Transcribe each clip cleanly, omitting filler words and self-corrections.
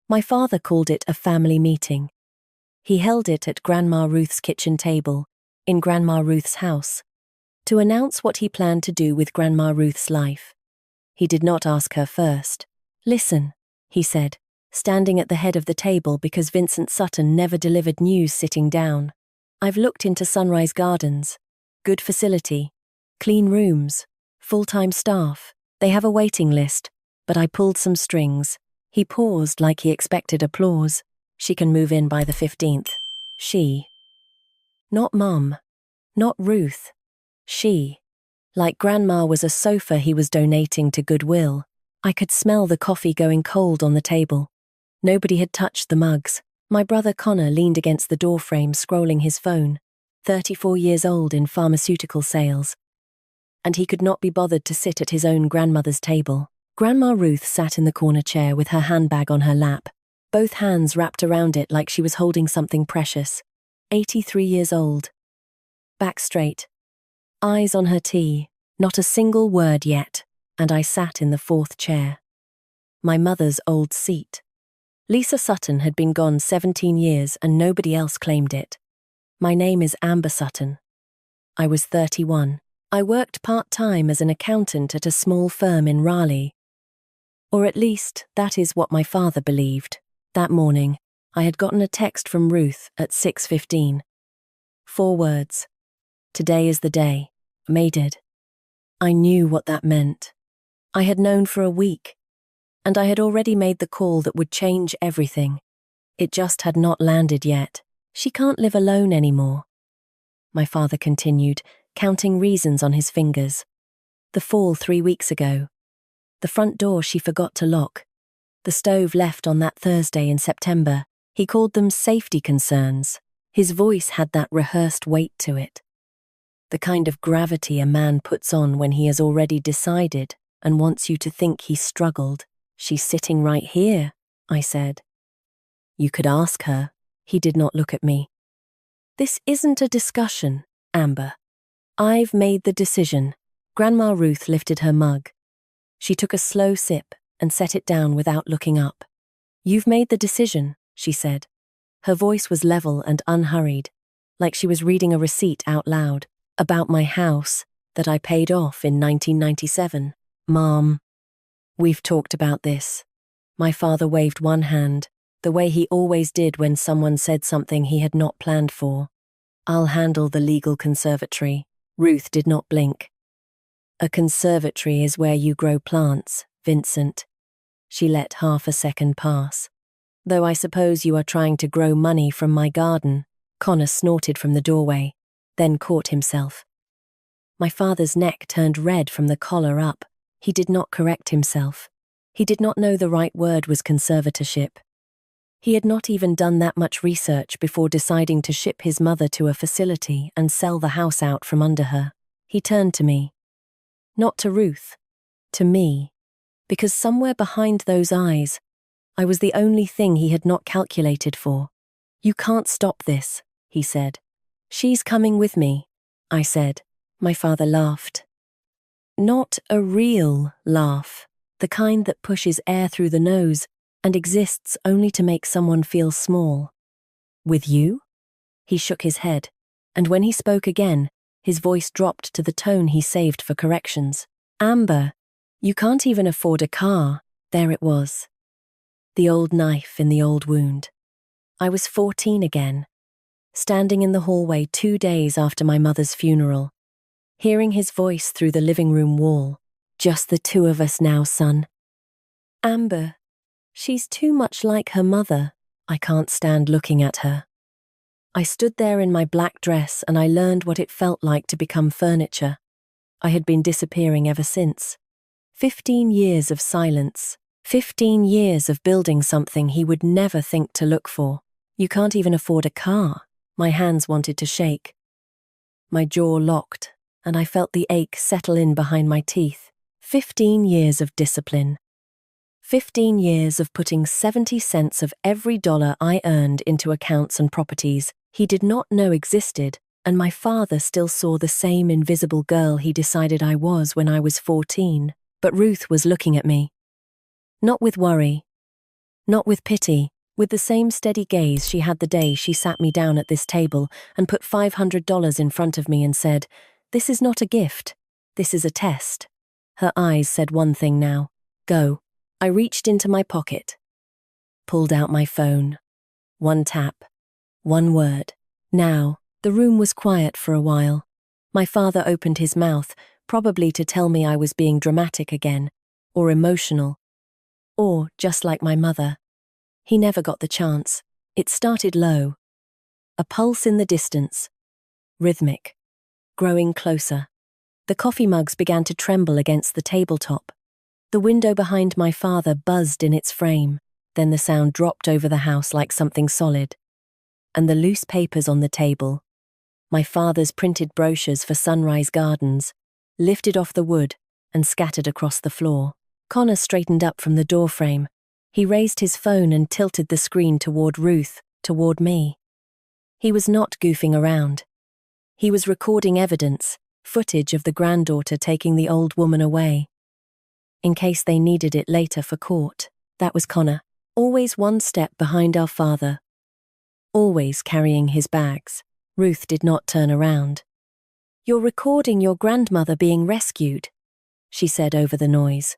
My father called it a family meeting. He held it at Grandma Ruth's kitchen table, in Grandma Ruth's house, to announce what he planned to do with Grandma Ruth's life. He did not ask her first. "Listen," he said, standing at the head of the table because Vincent Sutton never delivered news sitting down. "I've looked into Sunrise Gardens. Good facility, clean rooms, full-time staff. They have a waiting list, but I pulled some strings." He paused like he expected applause. "She can move in by the 15th. She. Not Mum. Not Ruth. She. Like Grandma was a sofa he was donating to Goodwill. I could smell the coffee going cold on the table. Nobody had touched the mugs. My brother Connor leaned against the doorframe scrolling his phone, 34 years old in pharmaceutical sales. And he could not be bothered to sit at his own grandmother's table. Grandma Ruth sat in the corner chair with her handbag on her lap, both hands wrapped around it like she was holding something precious. 83 years old. Back straight. Eyes on her tea, not a single word yet, and I sat in the fourth chair. My mother's old seat. Lisa Sutton had been gone 17 years and nobody else claimed it. My name is Amber Sutton. I was 31. I worked part-time as an accountant at a small firm in Raleigh. Or at least, that is what my father believed. That morning, I had gotten a text from Ruth at 6:15. 4 words. "Today is the day. Mated." I knew what that meant. I had known for a week, and I had already made the call that would change everything. It just had not landed yet. "She can't live alone anymore." My father continued, counting reasons on his fingers. The fall 3 weeks ago. The front door she forgot to lock. The stove left on that Thursday in September. He called them safety concerns. His voice had that rehearsed weight to it. The kind of gravity a man puts on when he has already decided and wants you to think he struggled. "She's sitting right here," I said. "You could ask her." He did not look at me. "This isn't a discussion, Amber. I've made the decision." Grandma Ruth lifted her mug. She took a slow sip and set it down without looking up. "You've made the decision," she said. Her voice was level and unhurried, like she was reading a receipt out loud, "about my house that I paid off in 1997. Mom, we've talked about this." My father waved one hand, the way he always did when someone said something he had not planned for. "I'll handle the legal conservatory." Ruth did not blink. "A conservatory is where you grow plants, Vincent." She let half a second pass. "Though I suppose you are trying to grow money from my garden." Connor snorted from the doorway, then caught himself. My father's neck turned red from the collar up. He did not correct himself. He did not know the right word was conservatorship. He had not even done that much research before deciding to ship his mother to a facility and sell the house out from under her. He turned to me. Not to Ruth. To me. Because somewhere behind those eyes, I was the only thing he had not calculated for. "You can't stop this," he said. "She's coming with me," I said. My father laughed. Not a real laugh, the kind that pushes air through the nose and exists only to make someone feel small. "With you?" He shook his head, and when he spoke again, his voice dropped to the tone he saved for corrections. "Amber, you can't even afford a car." There it was. The old knife in the old wound. I was 14 again, standing in the hallway 2 days after my mother's funeral, hearing his voice through the living room wall. "Just the two of us now, son." "Amber, she's too much like her mother. I can't stand looking at her." I stood there in my black dress and I learned what it felt like to become furniture. I had been disappearing ever since. 15 years of silence. 15 years of building something he would never think to look for. "You can't even afford a car." My hands wanted to shake. My jaw locked, and I felt the ache settle in behind my teeth. 15 years of discipline. 15 years of putting 70 cents of every dollar I earned into accounts and properties he did not know existed, and my father still saw the same invisible girl he decided I was when I was 14. But Ruth was looking at me. Not with worry. Not with pity, with the same steady gaze she had the day she sat me down at this table and put $500 in front of me and said, "This is not a gift. This is a test." Her eyes said one thing now. Go. I reached into my pocket. Pulled out my phone. One tap. One word. Now, the room was quiet for a while. My father opened his mouth, probably to tell me I was being dramatic again, or emotional, or just like my mother. He never got the chance. It started low. A pulse in the distance. Rhythmic. Growing closer. The coffee mugs began to tremble against the tabletop. The window behind my father buzzed in its frame. Then the sound dropped over the house like something solid. And the loose papers on the table, my father's printed brochures for Sunrise Gardens, lifted off the wood and scattered across the floor. Connor straightened up from the doorframe. He raised his phone and tilted the screen toward Ruth, toward me. He was not goofing around. He was recording evidence, footage of the granddaughter taking the old woman away, in case they needed it later for court. That was Connor, always one step behind our father, always carrying his bags. Ruth did not turn around. "You're recording your grandmother being rescued," she said over the noise.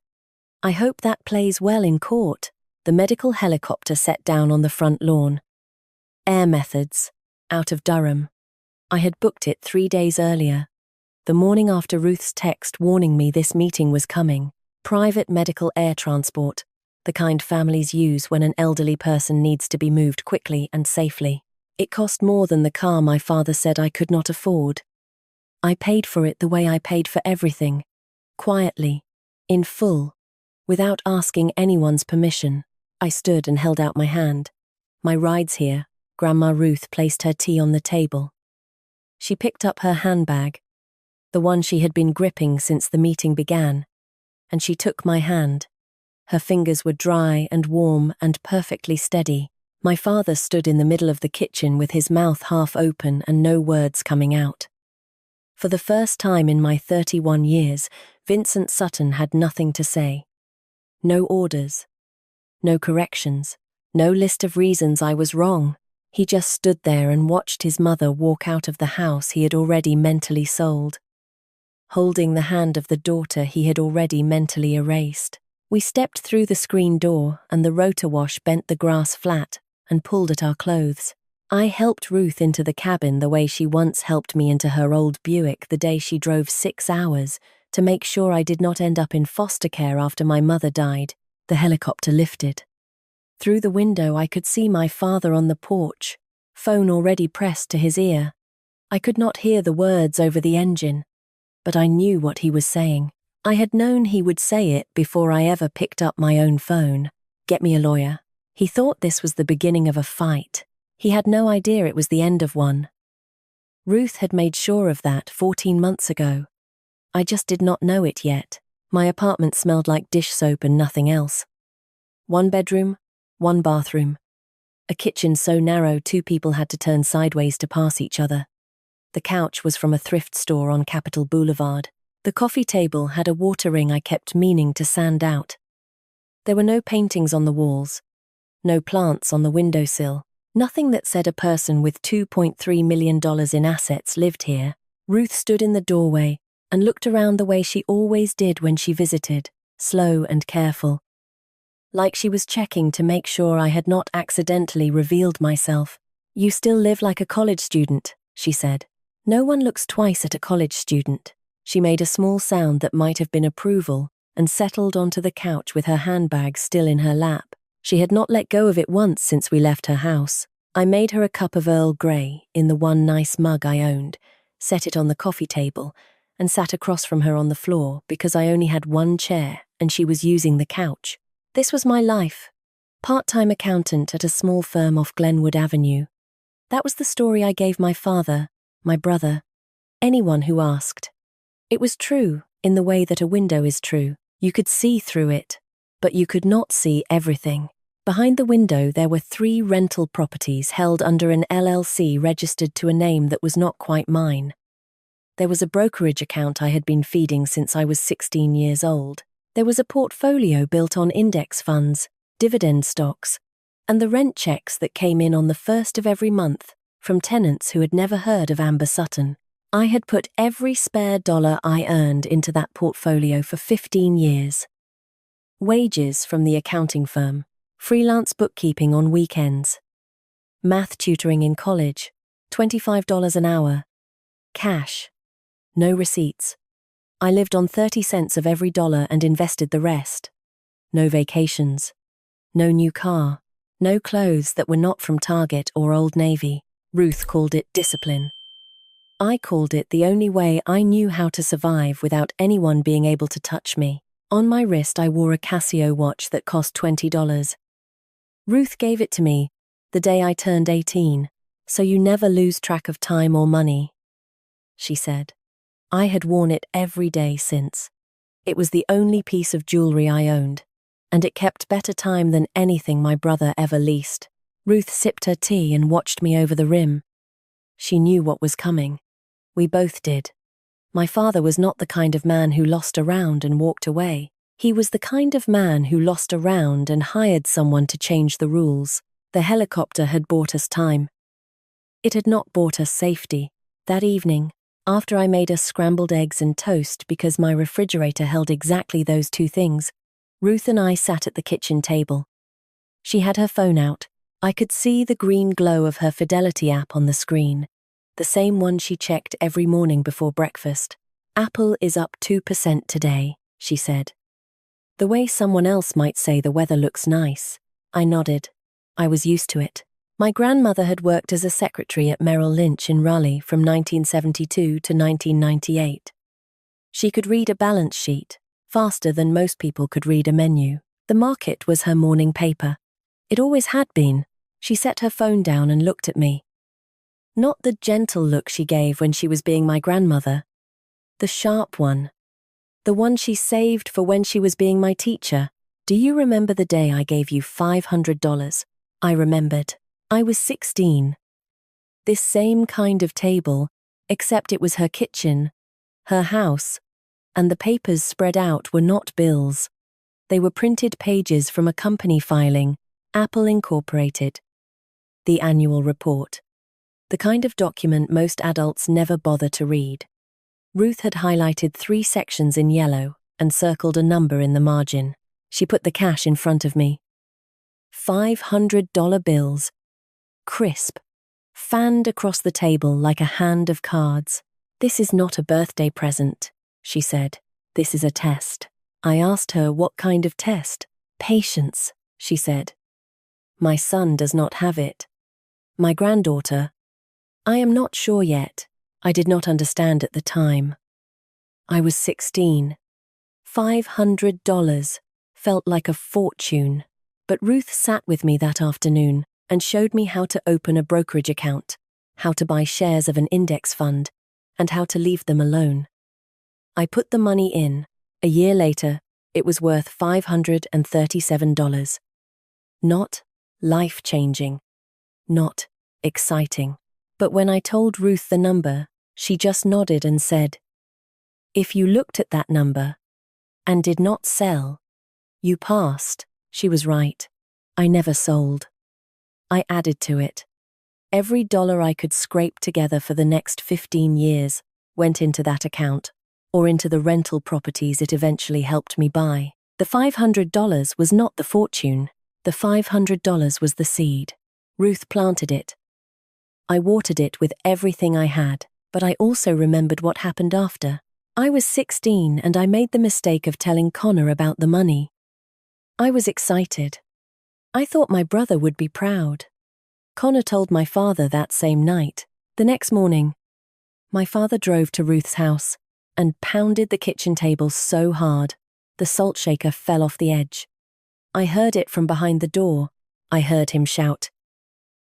"I hope that plays well in court." The medical helicopter set down on the front lawn. Air Methods, out of Durham. I had booked it 3 days earlier, the morning after Ruth's text warning me this meeting was coming. Private medical air transport, the kind families use when an elderly person needs to be moved quickly and safely. It cost more than the car my father said I could not afford. I paid for it the way I paid for everything, quietly, in full, without asking anyone's permission. I stood and held out my hand. "My ride's here." Grandma Ruth placed her tea on the table. She picked up her handbag, the one she had been gripping since the meeting began, and she took my hand. Her fingers were dry and warm and perfectly steady. My father stood in the middle of the kitchen with his mouth half open and no words coming out. For the first time in my 31 years, Vincent Sutton had nothing to say. No orders. No corrections. No list of reasons I was wrong. He just stood there and watched his mother walk out of the house he had already mentally sold, holding the hand of the daughter he had already mentally erased. We stepped through the screen door and the rotor wash bent the grass flat and pulled at our clothes. I helped Ruth into the cabin the way she once helped me into her old Buick the day she drove 6 hours to make sure I did not end up in foster care after my mother died. The helicopter lifted. Through the window I could see my father on the porch, phone already pressed to his ear. I could not hear the words over the engine, but I knew what he was saying. I had known he would say it before I ever picked up my own phone. "Get me a lawyer." He thought this was the beginning of a fight. He had no idea it was the end of one. Ruth had made sure of that 14 months ago. I just did not know it yet. My apartment smelled like dish soap and nothing else. 1 bedroom, 1 bathroom. A kitchen so narrow 2 people had to turn sideways to pass each other. The couch was from a thrift store on Capitol Boulevard. The coffee table had a water ring I kept meaning to sand out. There were no paintings on the walls, no plants on the windowsill, nothing that said a person with $2.3 million in assets lived here. Ruth stood in the doorway and looked around the way she always did when she visited, slow and careful, like she was checking to make sure I had not accidentally revealed myself. "You still live like a college student," she said. "No one looks twice at a college student." She made a small sound that might have been approval and settled onto the couch with her handbag still in her lap. She had not let go of it once since we left her house. I made her a cup of Earl Grey in the one nice mug I owned, set it on the coffee table, and sat across from her on the floor because I only had one chair and she was using the couch. This was my life. Part-time accountant at a small firm off Glenwood Avenue. That was the story I gave my father, my brother, anyone who asked. It was true in the way that a window is true. You could see through it, but you could not see everything. Behind the window there were 3 rental properties held under an LLC registered to a name that was not quite mine. There was a brokerage account I had been feeding since I was 16 years old. There was a portfolio built on index funds, dividend stocks, and the rent checks that came in on the first of every month from tenants who had never heard of Amber Sutton. I had put every spare dollar I earned into that portfolio for 15 years. Wages from the accounting firm, freelance bookkeeping on weekends, math tutoring in college, $25 an hour, cash, no receipts. I lived on 30 cents of every dollar and invested the rest. No vacations, no new car, no clothes that were not from Target or Old Navy. Ruth called it discipline. I called it the only way I knew how to survive without anyone being able to touch me. On my wrist I wore a Casio watch that cost $20. Ruth gave it to me the day I turned 18, so you never lose track of time or money, she said. I had worn it every day since. It was the only piece of jewelry I owned, and it kept better time than anything my brother ever leased. Ruth sipped her tea and watched me over the rim. She knew what was coming. We both did. My father was not the kind of man who lost a round and walked away. He was the kind of man who lost a round and hired someone to change the rules. The helicopter had bought us time. It had not bought us safety. That evening, after I made us scrambled eggs and toast because my refrigerator held exactly those two things, Ruth and I sat at the kitchen table. She had her phone out. I could see the green glow of her Fidelity app on the screen, the same one she checked every morning before breakfast. Apple is up 2% today, she said. The way someone else might say the weather looks nice. I nodded. I was used to it. My grandmother had worked as a secretary at Merrill Lynch in Raleigh from 1972 to 1998. She could read a balance sheet faster than most people could read a menu. The market was her morning paper. It always had been. She set her phone down and looked at me. Not the gentle look she gave when she was being my grandmother. The sharp one. The one she saved for when she was being my teacher. Do you remember the day I gave you $500? I remembered. I was 16. This same kind of table, except it was her kitchen, her house, and the papers spread out were not bills. They were printed pages from a company filing, Apple Incorporated. The annual report. The kind of document most adults never bother to read. Ruth had highlighted 3 sections in yellow and circled a number in the margin. She put the cash in front of me. $500 bills. Crisp. Fanned across the table like a hand of cards. This is not a birthday present, she said. This is a test. I asked her what kind of test. Patience, she said. My son does not have it. My granddaughter. I am not sure yet. I did not understand at the time. I was 16. $500 felt like a fortune. But Ruth sat with me that afternoon and showed me how to open a brokerage account, how to buy shares of an index fund, and how to leave them alone. I put the money in. A year later, it was worth $537. Not life-changing. Not exciting. But when I told Ruth the number, she just nodded and said, "If you looked at that number and did not sell, you passed." She was right. I never sold. I added to it. Every dollar I could scrape together for the next 15 years went into that account, or into the rental properties it eventually helped me buy. The $500 was not the fortune. The $500 was the seed. Ruth planted it. I watered it with everything I had, but I also remembered what happened after. I was 16 and I made the mistake of telling Connor about the money. I was excited. I thought my brother would be proud. Connor told my father that same night. The next morning, my father drove to Ruth's house and pounded the kitchen table so hard, the salt shaker fell off the edge. I heard it from behind the door. I heard him shout,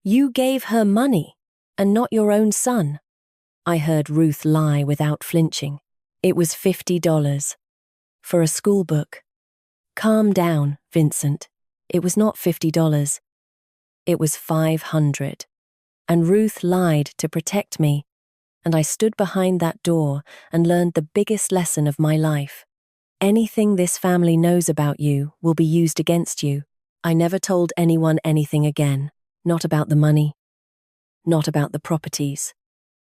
"You gave her money, and not your own son." I heard Ruth lie without flinching. It was $50. For a school book. Calm down, Vincent. It was not $50. It was $500. And Ruth lied to protect me. And I stood behind that door and learned the biggest lesson of my life. Anything this family knows about you will be used against you. I never told anyone anything again. Not about the money. Not about the properties.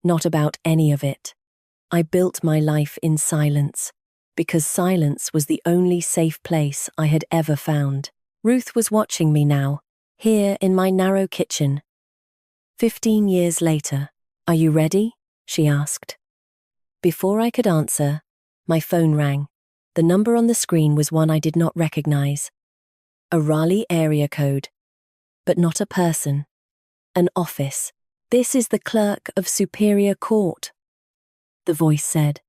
Not about any of it. I built my life in silence, because silence was the only safe place I had ever found. Ruth was watching me now, here in my narrow kitchen. 15 years later. Are you ready? She asked. Before I could answer, my phone rang. The number on the screen was one I did not recognize. A Raleigh area code. But not a person. An office. This is the clerk of Superior Court, the voice said.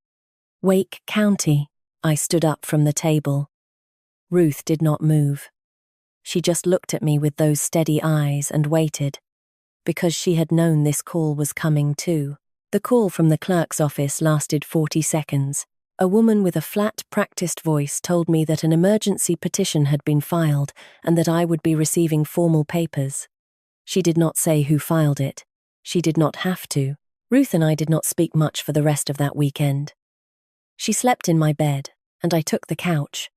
Wake County. I stood up from the table. Ruth did not move. She just looked at me with those steady eyes and waited, because she had known this call was coming too. The call from the clerk's office lasted 40 seconds. A woman with a flat, practiced voice told me that an emergency petition had been filed and that I would be receiving formal papers. She did not say who filed it. She did not have to. Ruth and I did not speak much for the rest of that weekend. She slept in my bed, and I took the couch,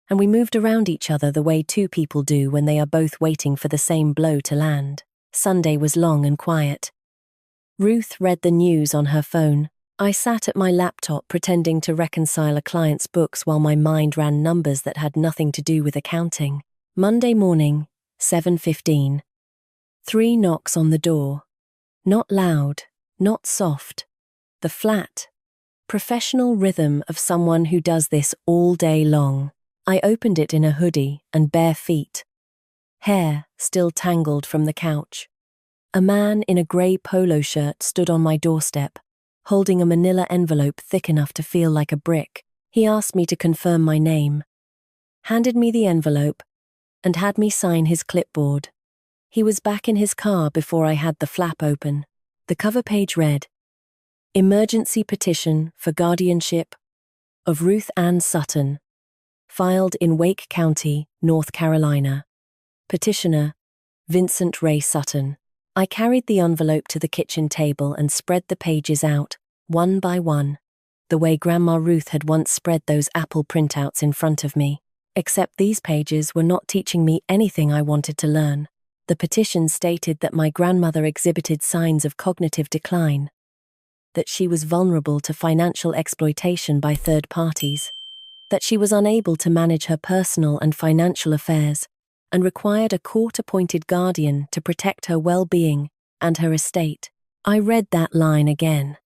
and we moved around each other the way two people do when they are both waiting for the same blow to land. Sunday was long and quiet. Ruth read the news on her phone. I sat at my laptop pretending to reconcile a client's books while my mind ran numbers that had nothing to do with accounting. Monday morning, 7:15. 3 knocks on the door. Not loud, not soft. The flat, professional rhythm of someone who does this all day long. I opened it in a hoodie and bare feet. Hair still tangled from the couch. A man in a grey polo shirt stood on my doorstep, holding a manila envelope thick enough to feel like a brick. He asked me to confirm my name, handed me the envelope, and had me sign his clipboard. He was back in his car before I had the flap open. The cover page read, Emergency Petition for Guardianship of Ruth Ann Sutton, filed in Wake County, North Carolina. Petitioner, Vincent Ray Sutton. I carried the envelope to the kitchen table and spread the pages out, one by one, the way Grandma Ruth had once spread those Apple printouts in front of me. Except these pages were not teaching me anything I wanted to learn. The petition stated that my grandmother exhibited signs of cognitive decline, that she was vulnerable to financial exploitation by third parties, that she was unable to manage her personal and financial affairs, and required a court-appointed guardian to protect her well-being and her estate. I read that line again.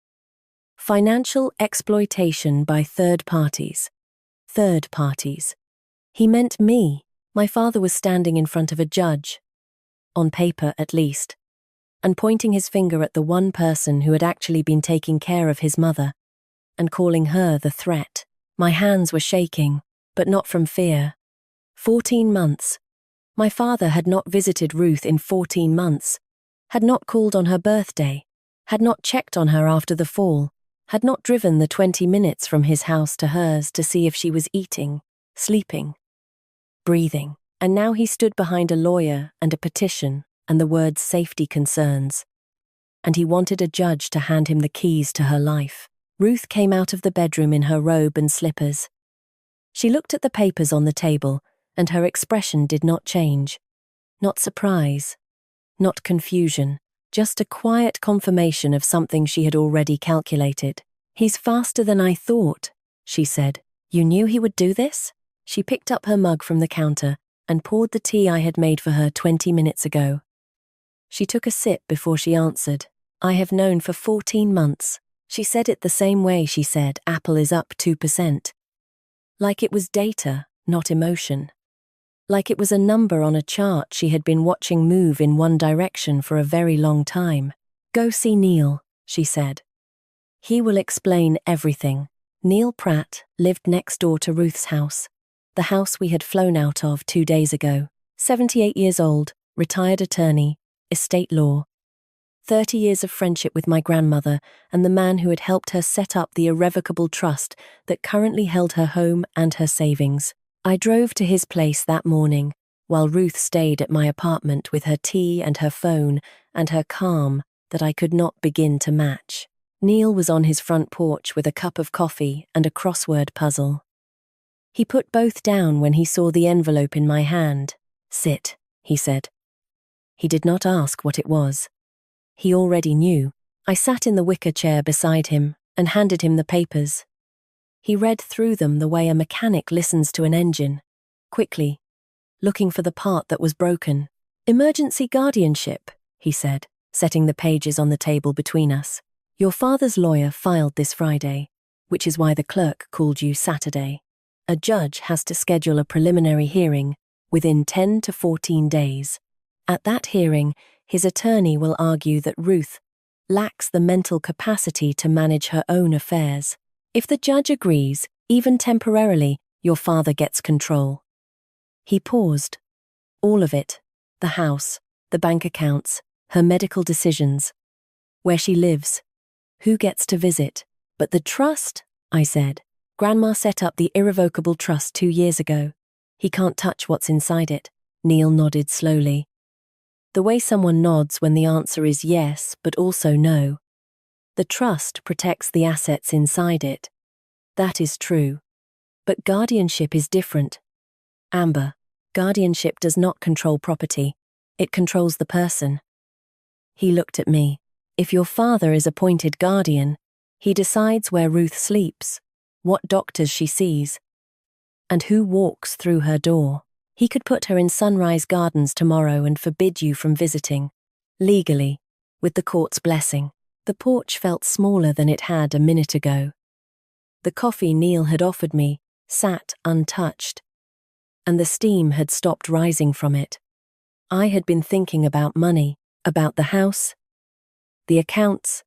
Financial exploitation by third parties. Third parties. He meant me. My father was standing in front of a judge, on paper at least, and pointing his finger at the one person who had actually been taking care of his mother, and calling her the threat. My hands were shaking, but not from fear. 14 months. My father had not visited Ruth in 14 months, had not called on her birthday, had not checked on her after the fall, had not driven the 20 minutes from his house to hers to see if she was eating, sleeping, breathing. And now he stood behind a lawyer and a petition and the words safety concerns. And he wanted a judge to hand him the keys to her life. Ruth came out of the bedroom in her robe and slippers. She looked at the papers on the table, and her expression did not change. Not surprise, not confusion, just a quiet confirmation of something she had already calculated. He's faster than I thought, she said. You knew he would do this? She picked up her mug from the counter and poured the tea I had made for her 20 minutes ago. She took a sip before she answered. I have known for 14 months. She said it the same way she said Apple is up 2%. Like it was data, not emotion. Like it was a number on a chart she had been watching move in one direction for a very long time. Go see Neil, she said. He will explain everything. Neil Pratt lived next door to Ruth's house, the house we had flown out of 2 days ago. 78 years old, retired attorney, estate law. 30 years of friendship with my grandmother and the man who had helped her set up the irrevocable trust that currently held her home and her savings. I drove to his place that morning, while Ruth stayed at my apartment with her tea and her phone and her calm that I could not begin to match. Neil was on his front porch with a cup of coffee and a crossword puzzle. He put both down when he saw the envelope in my hand, Sit, he said. He did not ask what it was. He already knew. I sat in the wicker chair beside him and handed him the papers. He read through them the way a mechanic listens to an engine, quickly, looking for the part that was broken. Emergency guardianship, he said, setting the pages on the table between us. Your father's lawyer filed this Friday, which is why the clerk called you Saturday. A judge has to schedule a preliminary hearing within 10 to 14 days. At that hearing, his attorney will argue that Ruth lacks the mental capacity to manage her own affairs. If the judge agrees, even temporarily, your father gets control. He paused. All of it. The house, the bank accounts, her medical decisions, where she lives, who gets to visit. But the trust, I said. Grandma set up the irrevocable trust 2 years ago. He can't touch what's inside it. Neil nodded slowly. The way someone nods when the answer is yes, but also no. The trust protects the assets inside it. That is true. But guardianship is different. Amber, guardianship does not control property. It controls the person. He looked at me. If your father is appointed guardian, he decides where Ruth sleeps, what doctors she sees, and who walks through her door. He could put her in Sunrise Gardens tomorrow and forbid you from visiting. Legally, with the court's blessing. The porch felt smaller than it had a minute ago. The coffee Neil had offered me sat untouched, and the steam had stopped rising from it. I had been thinking about money, about the house, the accounts,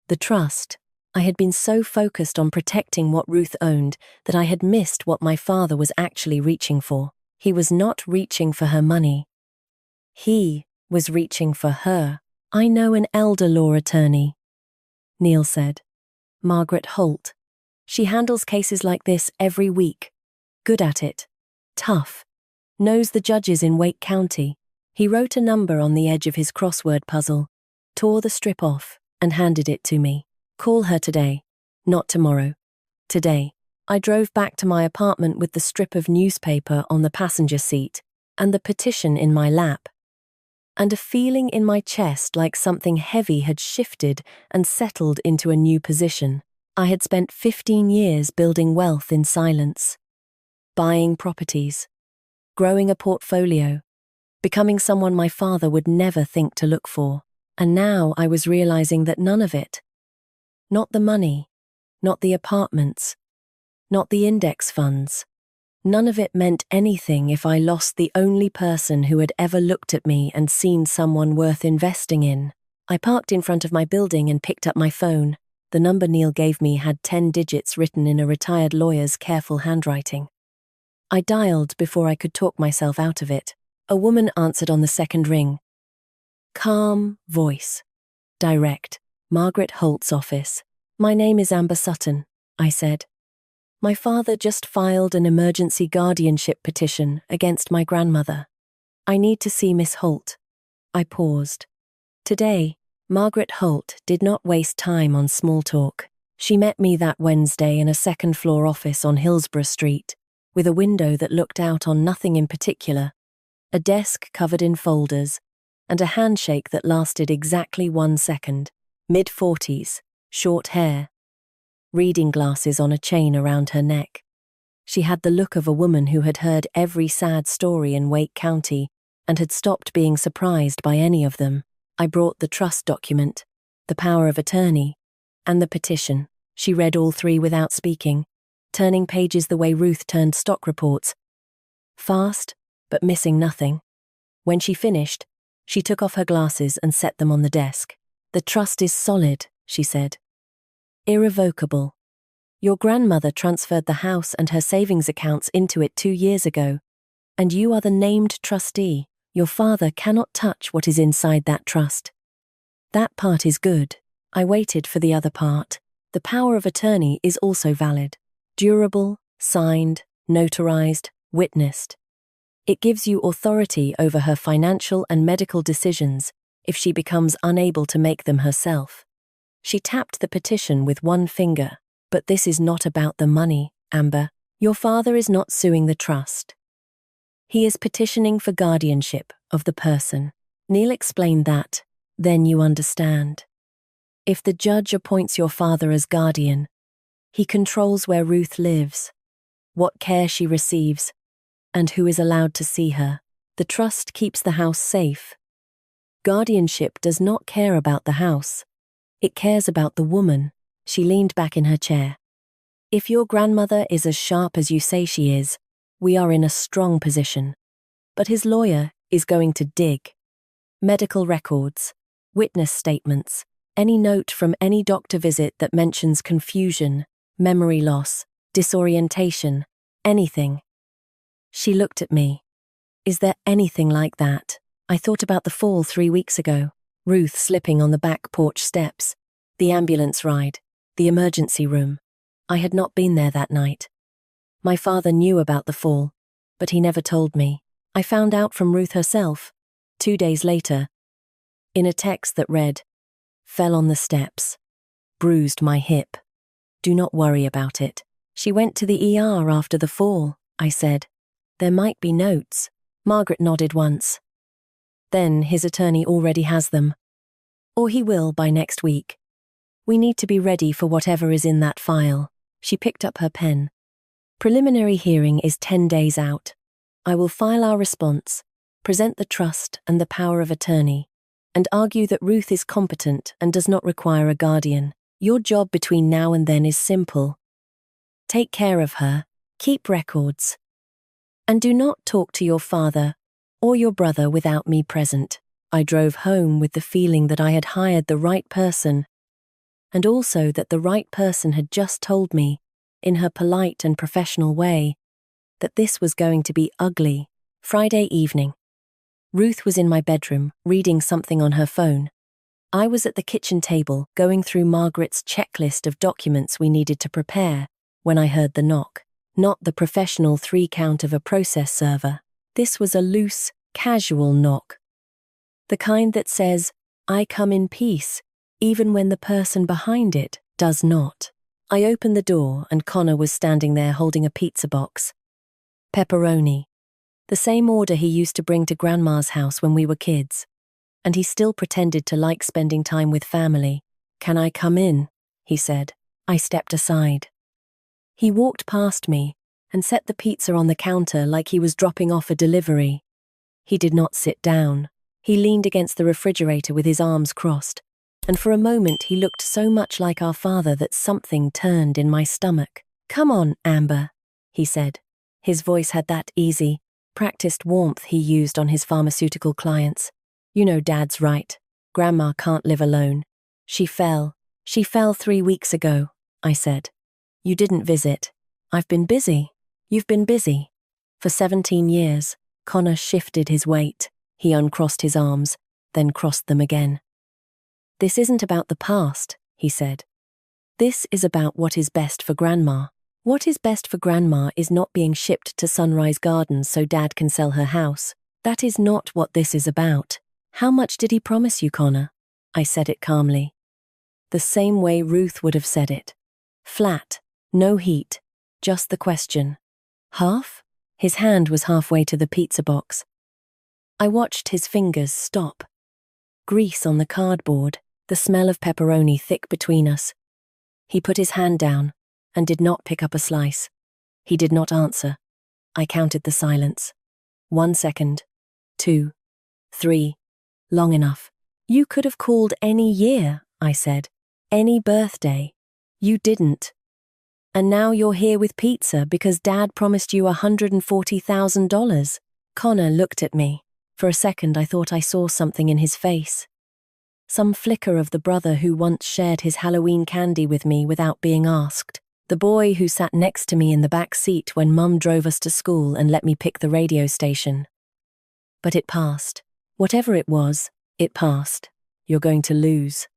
the trust. I had been so focused on protecting what Ruth owned that I had missed what my father was actually reaching for. He was not reaching for her money. He was reaching for her. I know an elder law attorney, Neil said. Margaret Holt. She handles cases like this every week. Good at it. Tough. Knows the judges in Wake County. He wrote a number on the edge of his crossword puzzle, tore the strip off, and handed it to me. Call her today. Not tomorrow. Today. I drove back to my apartment with the strip of newspaper on the passenger seat and the petition in my lap, and a feeling in my chest like something heavy had shifted and settled into a new position. I had spent 15 years building wealth in silence, buying properties, growing a portfolio, becoming someone my father would never think to look for. And now I was realizing that none of it, not the money, not the apartments, not the index funds, none of it meant anything if I lost the only person who had ever looked at me and seen someone worth investing in. I parked in front of my building and picked up my phone. The number Neil gave me had 10 digits written in a retired lawyer's careful handwriting. I dialed before I could talk myself out of it. A woman answered on the second ring. Calm voice. Direct. Margaret Holt's office. My name is Amber Sutton, I said. My father just filed an emergency guardianship petition against my grandmother. I need to see Miss Holt. I paused. Today, Margaret Holt did not waste time on small talk. She met me that Wednesday in a second-floor office on Hillsborough Street, with a window that looked out on nothing in particular, a desk covered in folders, and a handshake that lasted exactly 1 second. Mid-40s, short hair, reading glasses on a chain around her neck. She had the look of a woman who had heard every sad story in Wake County and had stopped being surprised by any of them. I brought the trust document, the power of attorney, and the petition. She read all three without speaking, turning pages the way Ruth turned stock reports. Fast, but missing nothing. When she finished, she took off her glasses and set them on the desk. The trust is solid, she said. Irrevocable. Your grandmother transferred the house and her savings accounts into it 2 years ago, and you are the named trustee. Your father cannot touch what is inside that trust. That part is good. I waited for the other part. The power of attorney is also valid. Durable, signed, notarized, witnessed. It gives you authority over her financial and medical decisions if she becomes unable to make them herself. She tapped the petition with one finger. But this is not about the money, Amber. Your father is not suing the trust. He is petitioning for guardianship of the person. Neil explained that. Then you understand. If the judge appoints your father as guardian, he controls where Ruth lives, what care she receives, and who is allowed to see her. The trust keeps the house safe. Guardianship does not care about the house. It cares about the woman. She leaned back in her chair. If your grandmother is as sharp as you say she is, we are in a strong position. But his lawyer is going to dig. Medical records, witness statements, any note from any doctor visit that mentions confusion, memory loss, disorientation, anything. She looked at me. Is there anything like that? I thought about the fall 3 weeks ago, Ruth slipping on the back porch steps, the ambulance ride, the emergency room. I had not been there that night. My father knew about the fall, but he never told me. I found out from Ruth herself, 2 days later, in a text that read, "Fell on the steps, bruised my hip. Do not worry about it." She went to the ER after the fall, I said. There might be notes. Margaret nodded once. Then his attorney already has them. Or he will by next week. We need to be ready for whatever is in that file. She picked up her pen. Preliminary hearing is 10 days out. I will file our response, present the trust and the power of attorney, and argue that Ruth is competent and does not require a guardian. Your job between now and then is simple. Take care of her, keep records, and do not talk to your father or your brother without me present. I drove home with the feeling that I had hired the right person, and also that the right person had just told me, in her polite and professional way, that this was going to be ugly. Friday evening. Ruth was in my bedroom, reading something on her phone. I was at the kitchen table, going through Margaret's checklist of documents we needed to prepare, when I heard the knock. Not the professional 3-count of a process server. This was a loose, casual knock. The kind that says, "I come in peace," even when the person behind it does not. I opened the door and Connor was standing there holding a pizza box. Pepperoni. The same order he used to bring to Grandma's house when we were kids. And he still pretended to like spending time with family. "Can I come in?" he said. I stepped aside. He walked past me and set the pizza on the counter like he was dropping off a delivery. He did not sit down. He leaned against the refrigerator with his arms crossed, and for a moment he looked so much like our father that something turned in my stomach. "Come on, Amber," he said. His voice had that easy, practiced warmth he used on his pharmaceutical clients. "You know Dad's right. Grandma can't live alone. She fell 3 weeks ago," I said. "You didn't visit. I've been busy." "You've been busy." For 17 years, Connor shifted his weight. He uncrossed his arms, then crossed them again. "This isn't about the past," he said. "This is about what is best for Grandma. What is best for Grandma is not being shipped to Sunrise Gardens so Dad can sell her house. That is not what this is about." "How much did he promise you, Connor?" I said it calmly. The same way Ruth would have said it. Flat, no heat, just the question. "Half?" His hand was halfway to the pizza box. I watched his fingers stop. Grease on the cardboard, the smell of pepperoni thick between us. He put his hand down and did not pick up a slice. He did not answer. I counted the silence. 1 second, 2, 3, long enough. "You could have called any year," I said. "Any birthday. You didn't. And now you're here with pizza because Dad promised you $140,000. Connor looked at me. For a second I thought I saw something in his face. Some flicker of the brother who once shared his Halloween candy with me without being asked. The boy who sat next to me in the back seat when Mum drove us to school and let me pick the radio station. But it passed. Whatever it was, it passed. "You're going to lose,"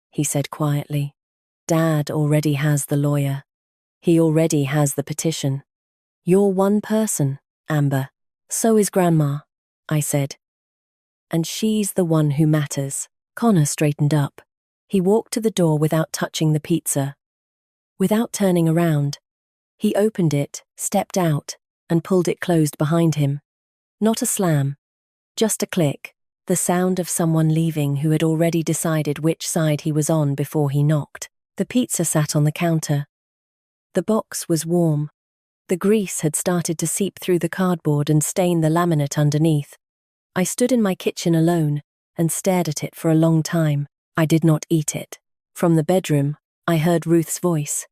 he said quietly. "Dad already has the lawyer. He already has the petition. You're one person, Amber. So is Grandma," I said. "And she's the one who matters." Connor straightened up. He walked to the door without touching the pizza. Without turning around, he opened it, stepped out, and pulled it closed behind him. Not a slam. Just a click, the sound of someone leaving who had already decided which side he was on before he knocked. The pizza sat on the counter. The box was warm. The grease had started to seep through the cardboard and stain the laminate underneath. I stood in my kitchen alone and stared at it for a long time. I did not eat it. From the bedroom, I heard Ruth's voice.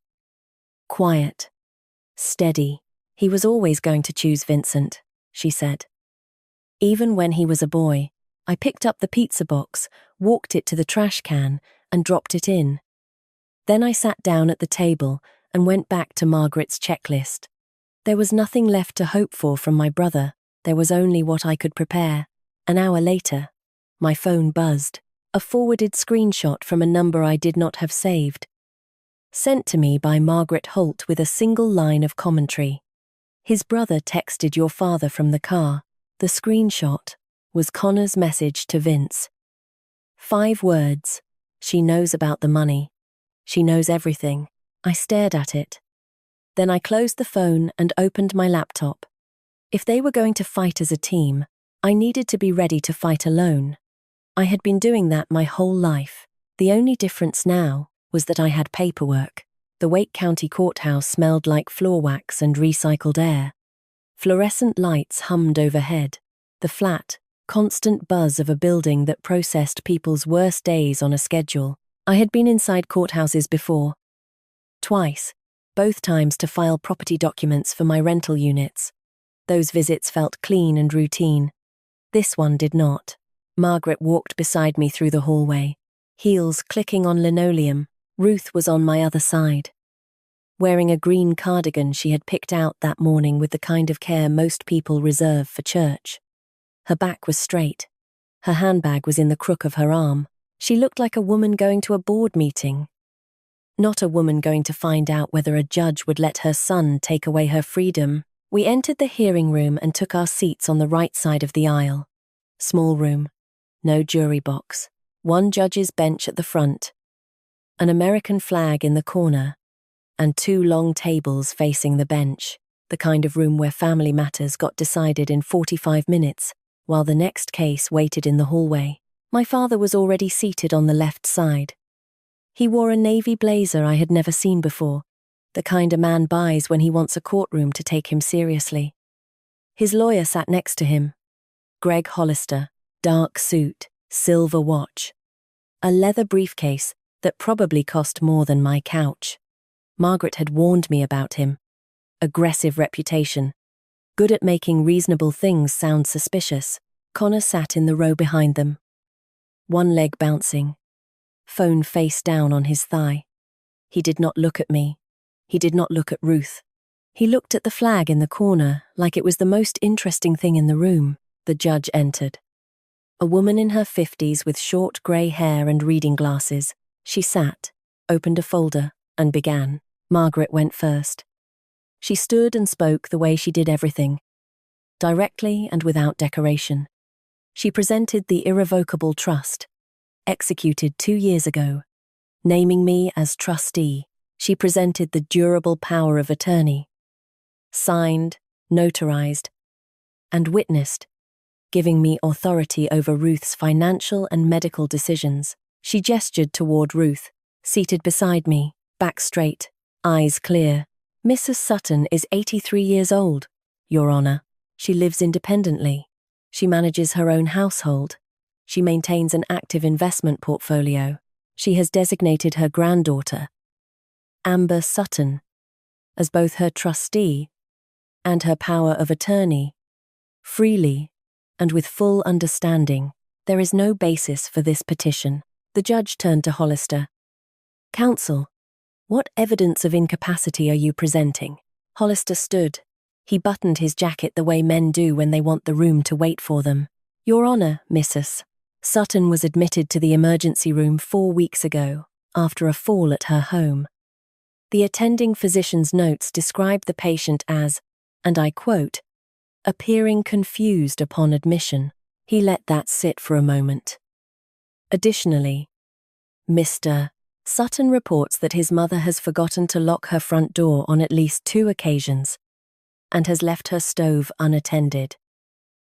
Quiet. Steady. He was always going to choose Vincent, she said. Even when he was a boy, I picked up the pizza box, walked it to the trash can, and dropped it in. Then I sat down at the table and went back to Margaret's checklist. There was nothing left to hope for from my brother. There was only what I could prepare. An hour later, my phone buzzed. A forwarded screenshot from a number I did not have saved. Sent to me by Margaret Holt with a single line of commentary. His brother texted your father from the car. The screenshot was Connor's message to Vince. 5 words. She knows about the money. She knows everything. I stared at it. Then I closed the phone and opened my laptop. If they were going to fight as a team, I needed to be ready to fight alone. I had been doing that my whole life. The only difference now was that I had paperwork. The Wake County Courthouse smelled like floor wax and recycled air. Fluorescent lights hummed overhead. The flat, constant buzz of a building that processed people's worst days on a schedule. I had been inside courthouses before. Twice, both times to file property documents for my rental units. Those visits felt clean and routine. This one did not. Margaret walked beside me through the hallway, heels clicking on linoleum. Ruth was on my other side. Wearing a green cardigan she had picked out that morning with the kind of care most people reserve for church. Her back was straight. Her handbag was in the crook of her arm. She looked like a woman going to a board meeting. Not a woman going to find out whether a judge would let her son take away her freedom. We entered the hearing room and took our seats on the right side of the aisle. Small room. No jury box. One judge's bench at the front. An American flag in the corner. And 2 long tables facing the bench, the kind of room where family matters got decided in 45 minutes, while the next case waited in the hallway. My father was already seated on the left side. He wore a navy blazer I had never seen before, the kind a man buys when he wants a courtroom to take him seriously. His lawyer sat next to him. Greg Hollister, dark suit, silver watch. A leather briefcase that probably cost more than my couch. Margaret had warned me about him. Aggressive reputation. Good at making reasonable things sound suspicious. Connor sat in the row behind them. One leg bouncing. Phone face down on his thigh. He did not look at me. He did not look at Ruth. He looked at the flag in the corner like it was the most interesting thing in the room. The judge entered. A woman in her 50s with short grey hair and reading glasses. She sat, opened a folder, and began. Margaret went first. She stood and spoke the way she did everything. Directly and without decoration. She presented the irrevocable trust, executed 2 years ago. Naming me as trustee, she presented the durable power of attorney. Signed, notarized, and witnessed, giving me authority over Ruth's financial and medical decisions. She gestured toward Ruth, seated beside me, back straight, eyes clear. Mrs. Sutton is 83 years old, Your Honor. She lives independently. She manages her own household. She maintains an active investment portfolio. She has designated her granddaughter, Amber Sutton, as both her trustee and her power of attorney. Freely, and with full understanding, there is no basis for this petition. The judge turned to Hollister. Counsel, what evidence of incapacity are you presenting? Hollister stood. He buttoned his jacket the way men do when they want the room to wait for them. Your Honor, Mrs. Sutton was admitted to the emergency room 4 weeks ago, after a fall at her home. The attending physician's notes described the patient as, and I quote, appearing confused upon admission. He let that sit for a moment. Additionally, Mr. Sutton reports that his mother has forgotten to lock her front door on at least 2 occasions and has left her stove unattended.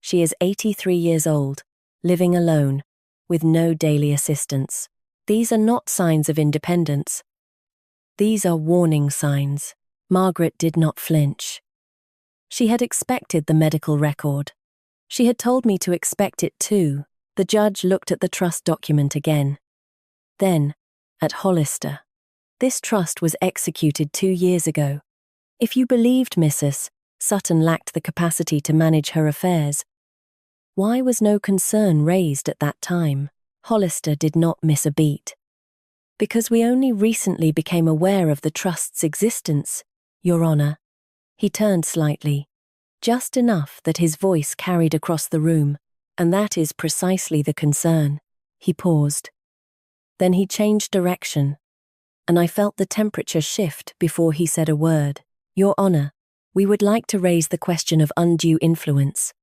She is 83 years old, living alone, with no daily assistance. These are not signs of independence. These are warning signs. Margaret did not flinch. She had expected the medical record. She had told me to expect it too. The judge looked at the trust document again. Then, at Hollister. This trust was executed 2 years ago. If you believed Mrs. Sutton lacked the capacity to manage her affairs, why was no concern raised at that time? Hollister did not miss a beat. Because we only recently became aware of the trust's existence, Your Honor. He turned slightly, just enough that his voice carried across the room, and that is precisely the concern. He paused. Then he changed direction, and I felt the temperature shift before he said a word. Your Honor, we would like to raise the question of undue influence.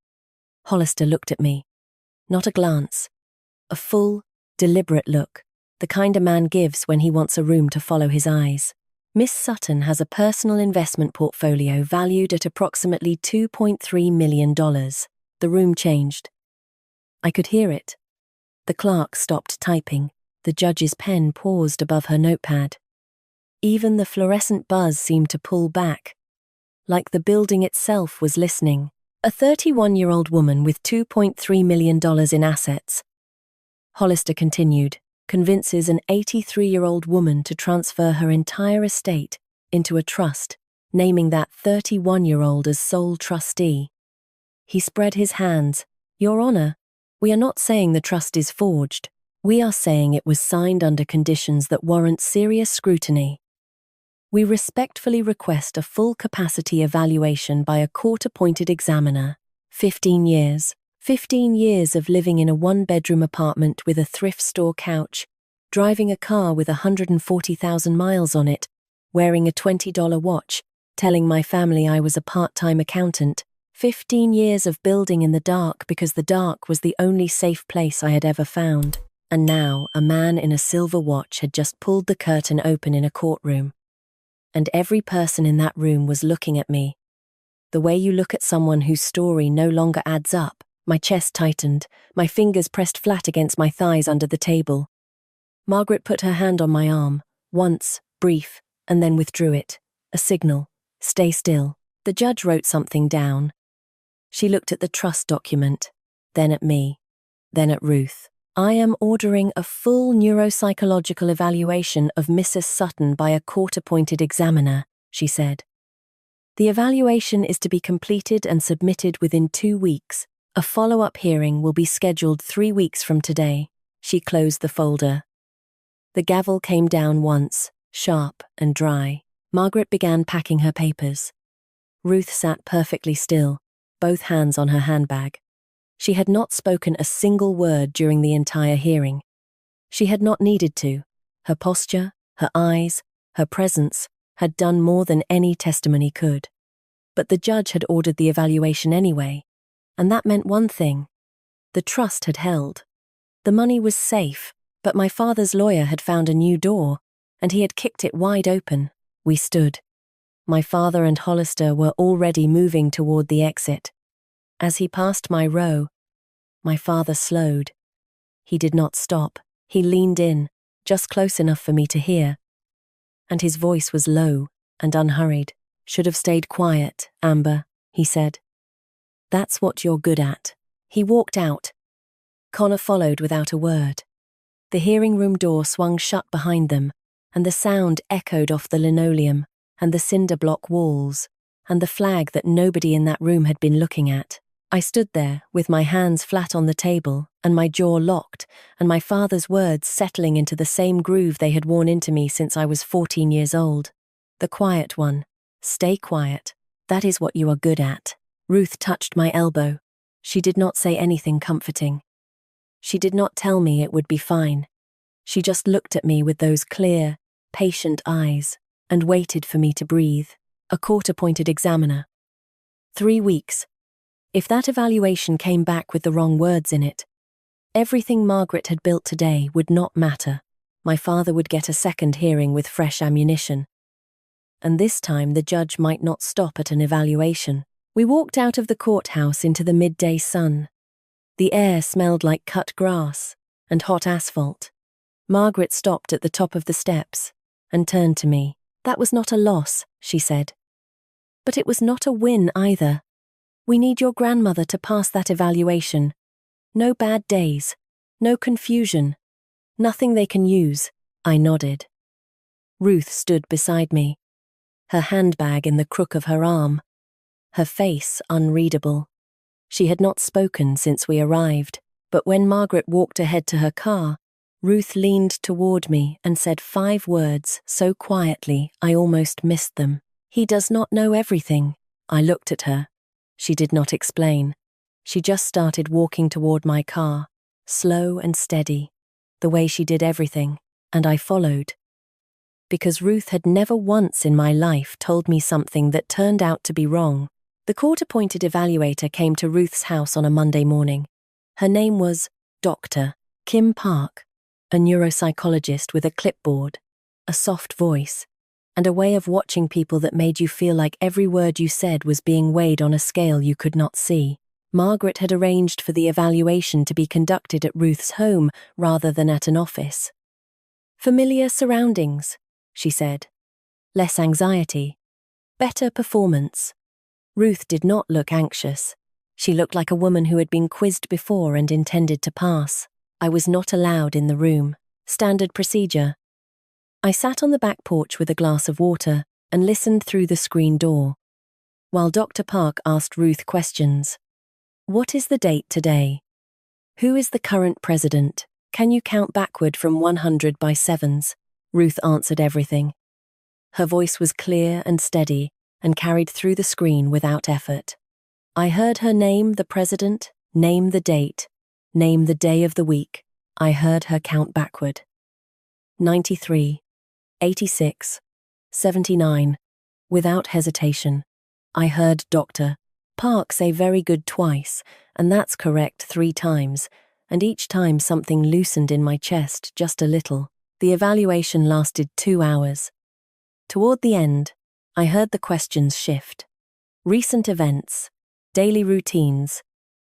Hollister looked at me. Not a glance. A full, deliberate look, the kind a man gives when he wants a room to follow his eyes. Miss Sutton has a personal investment portfolio valued at approximately $2.3 million. The room changed. I could hear it. The clerk stopped typing. The judge's pen paused above her notepad. Even the fluorescent buzz seemed to pull back, like the building itself was listening. A 31-year-old woman with $2.3 million in assets. Hollister continued, convinces an 83-year-old woman to transfer her entire estate into a trust, naming that 31-year-old as sole trustee. He spread his hands. Your Honor, we are not saying the trust is forged. We are saying it was signed under conditions that warrant serious scrutiny. We respectfully request a full capacity evaluation by a court-appointed examiner. 15 years. 15 years of living in a one-bedroom apartment with a thrift store couch, driving a car with 140,000 miles on it, wearing a $20 watch, telling my family I was a part-time accountant. 15 years of building in the dark because the dark was the only safe place I had ever found. And now a man in a silver watch had just pulled the curtain open in a courtroom. And every person in that room was looking at me. The way you look at someone whose story no longer adds up. My chest tightened, my fingers pressed flat against my thighs under the table. Margaret put her hand on my arm, once, brief, and then withdrew it. A signal. Stay still. The judge wrote something down. She looked at the trust document, then at me, then at Ruth. I am ordering a full neuropsychological evaluation of Mrs. Sutton by a court-appointed examiner, she said. The evaluation is to be completed and submitted within 2 weeks. A follow-up hearing will be scheduled 3 weeks from today. She closed the folder. The gavel came down once, sharp and dry. Margaret began packing her papers. Ruth sat perfectly still, both hands on her handbag. She had not spoken a single word during the entire hearing. She had not needed to. Her posture, her eyes, her presence had done more than any testimony could. But the judge had ordered the evaluation anyway, and that meant one thing. The trust had held. The money was safe, but my father's lawyer had found a new door, and he had kicked it wide open. We stood. My father and Hollister were already moving toward the exit. As he passed my row, my father slowed. He did not stop. He leaned in, just close enough for me to hear. And his voice was low and unhurried. Should have stayed quiet, Amber, he said. That's what you're good at. He walked out. Connor followed without a word. The hearing room door swung shut behind them, and the sound echoed off the linoleum and the cinder block walls and the flag that nobody in that room had been looking at. I stood there, with my hands flat on the table and my jaw locked, and my father's words settling into the same groove they had worn into me since I was 14 years old. The quiet one. Stay quiet. That is what you are good at. Ruth touched my elbow. She did not say anything comforting. She did not tell me it would be fine. She just looked at me with those clear, patient eyes and waited for me to breathe. A court-appointed examiner. 3 weeks. If that evaluation came back with the wrong words in it, everything Margaret had built today would not matter. My father would get a second hearing with fresh ammunition. And this time the judge might not stop at an evaluation. We walked out of the courthouse into the midday sun. The air smelled like cut grass and hot asphalt. Margaret stopped at the top of the steps and turned to me. "That was not a loss," she said. "But it was not a win either. We need your grandmother to pass that evaluation. No bad days, no confusion, nothing they can use." I nodded. Ruth stood beside me, her handbag in the crook of her arm, her face unreadable. She had not spoken since we arrived, but when Margaret walked ahead to her car, Ruth leaned toward me and said 5 words so quietly I almost missed them. "He does not know everything." I looked at her. She did not explain. She just started walking toward my car, slow and steady, the way she did everything, and I followed. Because Ruth had never once in my life told me something that turned out to be wrong. The court-appointed evaluator came to Ruth's house on a Monday morning. Her name was Dr. Kim Park, a neuropsychologist with a clipboard, a soft voice, and a way of watching people that made you feel like every word you said was being weighed on a scale you could not see. Margaret had arranged for the evaluation to be conducted at Ruth's home rather than at an office. "Familiar surroundings," she said. "Less anxiety. Better performance." Ruth did not look anxious. She looked like a woman who had been quizzed before and intended to pass. I was not allowed in the room. Standard procedure. I sat on the back porch with a glass of water and listened through the screen door, while Dr. Park asked Ruth questions. "What is the date today? Who is the current president? Can you count backward from 100 by sevens?" Ruth answered everything. Her voice was clear and steady and carried through the screen without effort. I heard her name the president, name the date, name the day of the week. I heard her count backward. 93, 86, 79. Without hesitation. I heard Dr. Park say "very good" twice, and "that's correct" 3 times, and each time something loosened in my chest just a little. The evaluation lasted 2 hours. Toward the end, I heard the questions shift. Recent events, daily routines,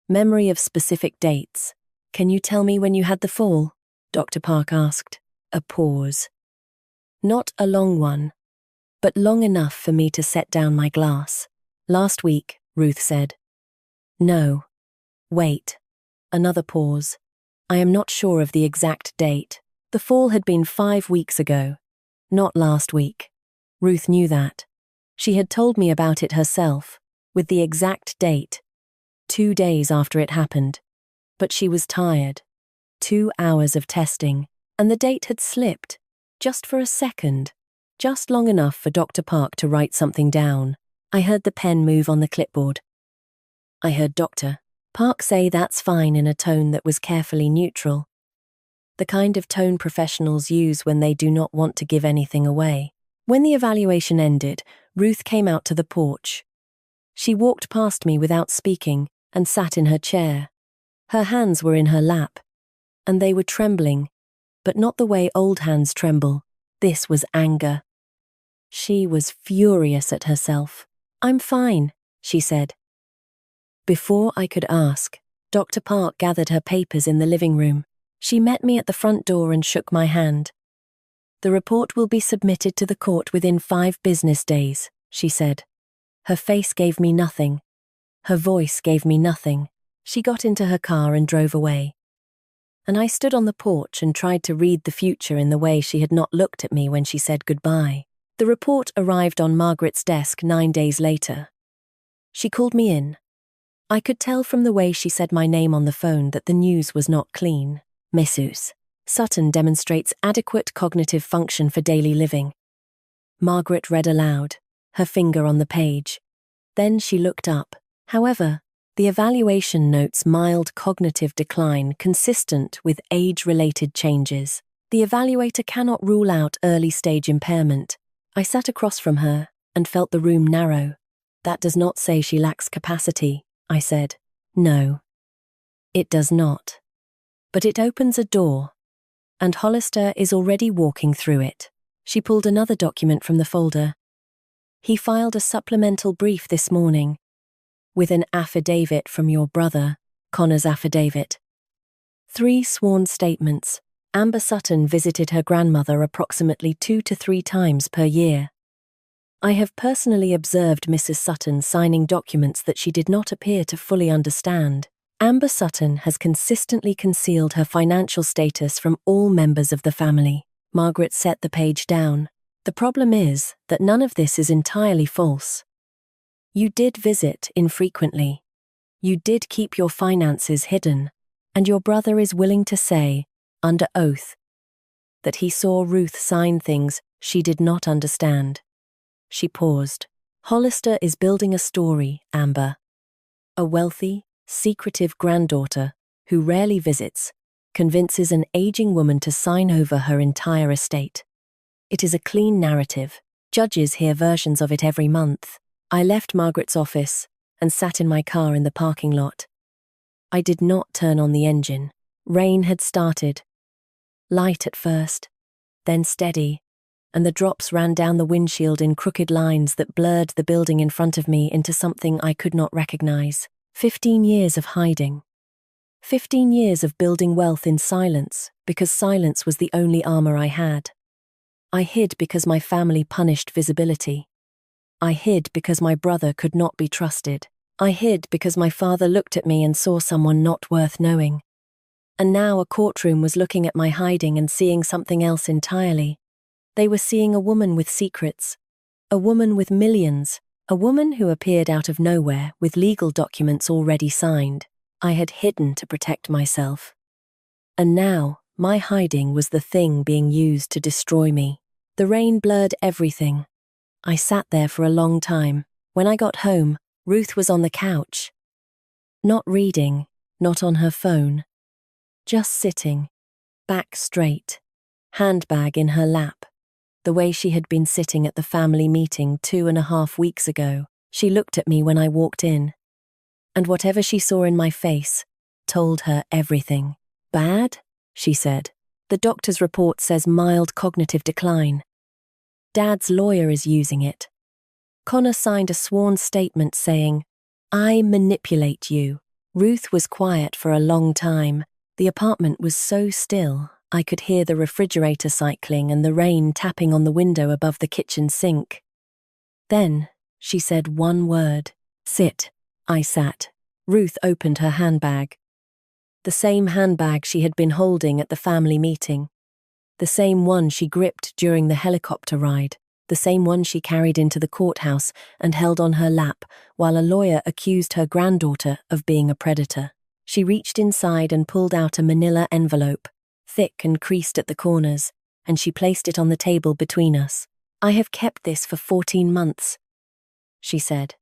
memory of specific dates. "Can you tell me when you had the fall?" Dr. Park asked. A pause. Not a long one, but long enough for me to set down my glass. "Last week," Ruth said. "No. Wait." Another pause. "I am not sure of the exact date. The fall had been 5 weeks ago, not last week." Ruth knew that. She had told me about it herself, with the exact date, 2 days after it happened. But she was tired. 2 hours of testing, and the date had slipped, just for a second, just long enough for Dr. Park to write something down. I heard the pen move on the clipboard. I heard Dr. Park say "that's fine" in a tone that was carefully neutral. The kind of tone professionals use when they do not want to give anything away. When the evaluation ended, Ruth came out to the porch. She walked past me without speaking and sat in her chair. Her hands were in her lap, and they were trembling, but not the way old hands tremble. This was anger. She was furious at herself. "I'm fine," she said. Before I could ask, Dr. Park gathered her papers in the living room. She met me at the front door and shook my hand. "The report will be submitted to the court within 5 business days," she said. Her face gave me nothing. Her voice gave me nothing. She got into her car and drove away. And I stood on the porch and tried to read the future in the way she had not looked at me when she said goodbye. The report arrived on Margaret's desk 9 days later. She called me in. I could tell from the way she said my name on the phone that the news was not clean. "Mrs. Sutton demonstrates adequate cognitive function for daily living." Margaret read aloud, her finger on the page. Then she looked up. However, the evaluation notes mild cognitive decline consistent with age-related changes. The evaluator cannot rule out early-stage impairment. I sat across from her and felt the room narrow. "That does not say she lacks capacity," I said. "No, it does not. But it opens a door, and Hollister is already walking through it." She pulled another document from the folder. "He filed a supplemental brief this morning. with an affidavit from your brother, Connor's affidavit. 3 sworn statements. Amber Sutton visited her grandmother approximately 2 to 3 times per year. I have personally observed Mrs. Sutton signing documents that she did not appear to fully understand. Amber Sutton has consistently concealed her financial status from all members of the family. Margaret set the page down. The problem is that none of this is entirely false. You did visit infrequently. You did keep your finances hidden, and your brother is willing to say, under oath, that he saw Ruth sign things she did not understand. She paused. Hollister is building a story, Amber. A wealthy, secretive granddaughter, who rarely visits, convinces an aging woman to sign over her entire estate. It is a clean narrative. Judges hear versions of it every month. I left Margaret's office and sat in my car in the parking lot. I did not turn on the engine. Rain had started. Light at first, then steady, and the drops ran down the windshield in crooked lines that blurred the building in front of me into something I could not recognize. 15 years of hiding. 15 years of building wealth in silence, because silence was the only armor I had. I hid because my family punished visibility. I hid because my brother could not be trusted. I hid because my father looked at me and saw someone not worth knowing. And now a courtroom was looking at my hiding and seeing something else entirely. They were seeing a woman with secrets, a woman with millions, a woman who appeared out of nowhere with legal documents already signed. I had hidden to protect myself. And now, my hiding was the thing being used to destroy me. The rain blurred everything. I sat there for a long time. When I got home, Ruth was on the couch. Not reading, not on her phone. Just sitting, back straight, handbag in her lap. The way she had been sitting at the family meeting 2.5 weeks ago. She looked at me when I walked in. And whatever she saw in my face told her everything. Bad? She said. The doctor's report says mild cognitive decline. Dad's lawyer is using it. Connor signed a sworn statement saying, I manipulate you. Ruth was quiet for a long time. The apartment was so still, I could hear the refrigerator cycling and the rain tapping on the window above the kitchen sink. Then, she said one word. Sit. I sat. Ruth opened her handbag. The same handbag she had been holding at the family meeting. The same one she gripped during the helicopter ride. The same one she carried into the courthouse and held on her lap while a lawyer accused her granddaughter of being a predator. She reached inside and pulled out a manila envelope, thick and creased at the corners, and she placed it on the table between us. I have kept this for 14 months, she said.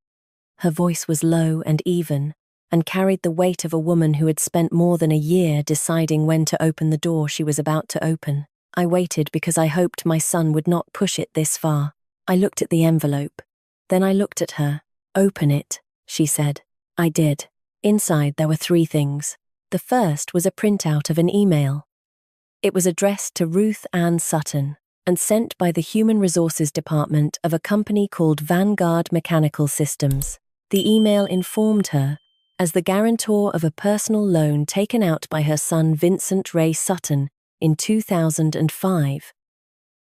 Her voice was low and even, and carried the weight of a woman who had spent more than a year deciding when to open the door she was about to open. I waited because I hoped my son would not push it this far. I looked at the envelope. Then I looked at her. Open it, she said. I did. Inside there were 3 things. The first was a printout of an email. It was addressed to Ruth Ann Sutton and sent by the Human Resources Department of a company called Vanguard Mechanical Systems. The email informed her, as the guarantor of a personal loan taken out by her son Vincent Ray Sutton in 2005,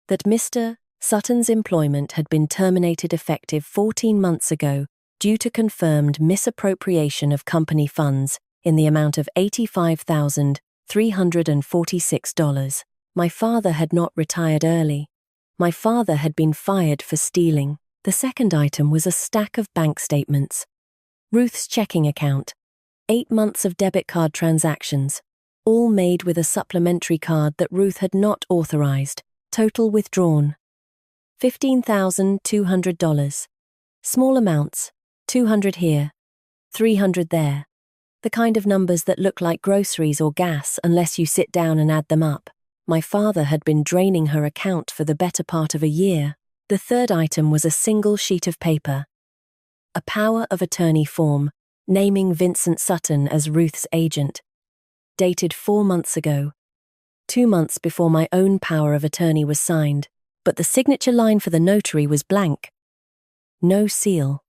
that Mr. Sutton's employment had been terminated effective 14 months ago due to confirmed misappropriation of company funds in the amount of $85,346. My father had not retired early. My father had been fired for stealing. The second item was a stack of bank statements. Ruth's checking account, 8 months of debit card transactions, all made with a supplementary card that Ruth had not authorized, total withdrawn. $15,200. Small amounts, $200 here, $300 there. The kind of numbers that look like groceries or gas unless you sit down and add them up. My father had been draining her account for the better part of a year. The third item was a single sheet of paper. A power of attorney form, naming Vincent Sutton as Ruth's agent. Dated 4 months ago. 2 months before my own power of attorney was signed, but the signature line for the notary was blank. No seal.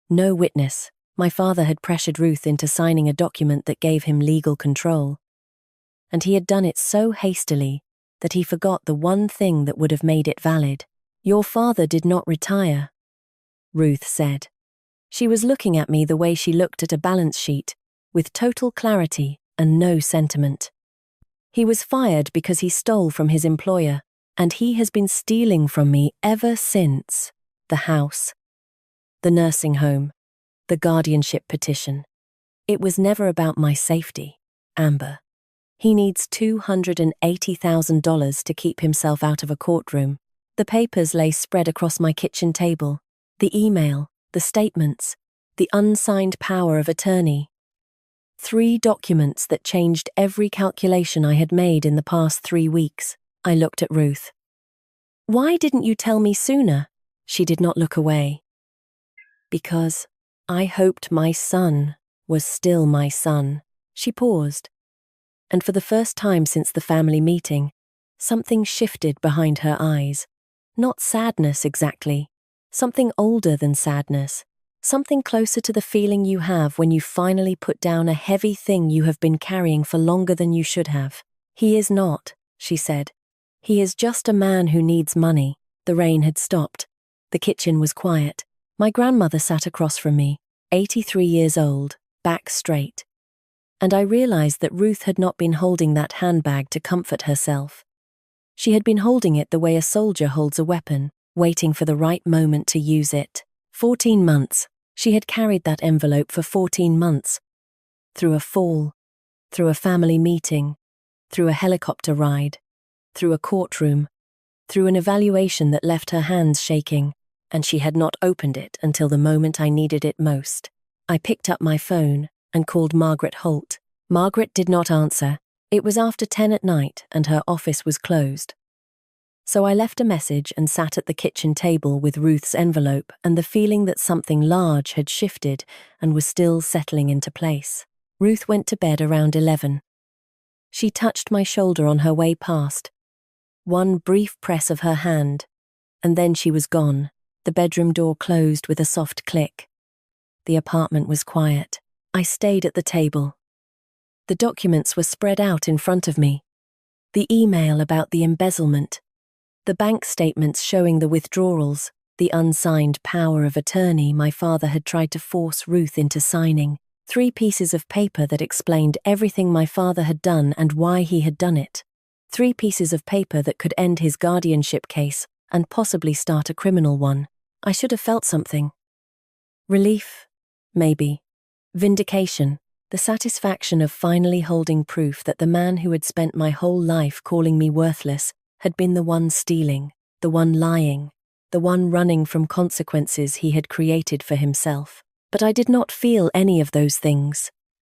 No witness. My father had pressured Ruth into signing a document that gave him legal control. And he had done it so hastily that he forgot the one thing that would have made it valid. "Your father did not retire," Ruth said. She was looking at me the way she looked at a balance sheet, with total clarity and no sentiment. "He was fired because he stole from his employer, and he has been stealing from me ever since. The house, the nursing home, the guardianship petition. It was never about my safety, Amber. He needs $280,000 to keep himself out of a courtroom." The papers lay spread across my kitchen table. The email, the statements, the unsigned power of attorney. 3 documents that changed every calculation I had made in the past 3 weeks. I looked at Ruth. "Why didn't you tell me sooner?" She did not look away. "Because I hoped my son was still my son." She paused. And for the first time since the family meeting, something shifted behind her eyes. Not sadness exactly. Something older than sadness. Something closer to the feeling you have when you finally put down a heavy thing you have been carrying for longer than you should have. "He is not," she said. "He is just a man who needs money." The rain had stopped. The kitchen was quiet. My grandmother sat across from me, 83 years old, back straight. And I realized that Ruth had not been holding that handbag to comfort herself. She had been holding it the way a soldier holds a weapon, waiting for the right moment to use it. 14 months. She had carried that envelope for 14 months. Through a fall, through a family meeting, through a helicopter ride, through a courtroom, through an evaluation that left her hands shaking, and she had not opened it until the moment I needed it most. I picked up my phone and called Margaret Holt. Margaret did not answer. It was after 10 at night and her office was closed. So I left a message and sat at the kitchen table with Ruth's envelope and the feeling that something large had shifted and was still settling into place. Ruth went to bed around 11. She touched my shoulder on her way past. One brief press of her hand, and then she was gone. The bedroom door closed with a soft click. The apartment was quiet. I stayed at the table. The documents were spread out in front of me. The email about the embezzlement, the bank statements showing the withdrawals, the unsigned power of attorney my father had tried to force Ruth into signing, 3 pieces of paper that explained everything my father had done and why he had done it, 3 pieces of paper that could end his guardianship case and possibly start a criminal one. I should have felt something. Relief, maybe. Vindication, the satisfaction of finally holding proof that the man who had spent my whole life calling me worthless had been the one stealing, the one lying, the one running from consequences he had created for himself. But I did not feel any of those things.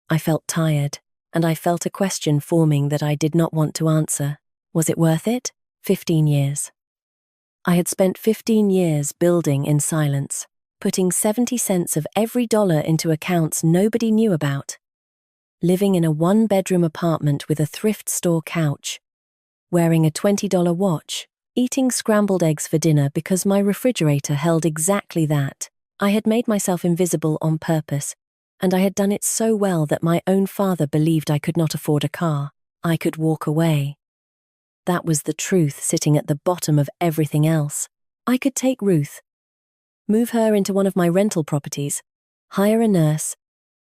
I felt tired, and I felt a question forming that I did not want to answer. Was it worth it? 15 years. I had spent 15 years building in silence, putting 70 cents of every dollar into accounts nobody knew about, living in a 1-bedroom apartment with a thrift store couch, wearing a $20 watch, eating scrambled eggs for dinner because my refrigerator held exactly that. I had made myself invisible on purpose, and I had done it so well that my own father believed I could not afford a car. I could walk away. That was the truth sitting at the bottom of everything else. I could take Ruth, move her into one of my rental properties, hire a nurse,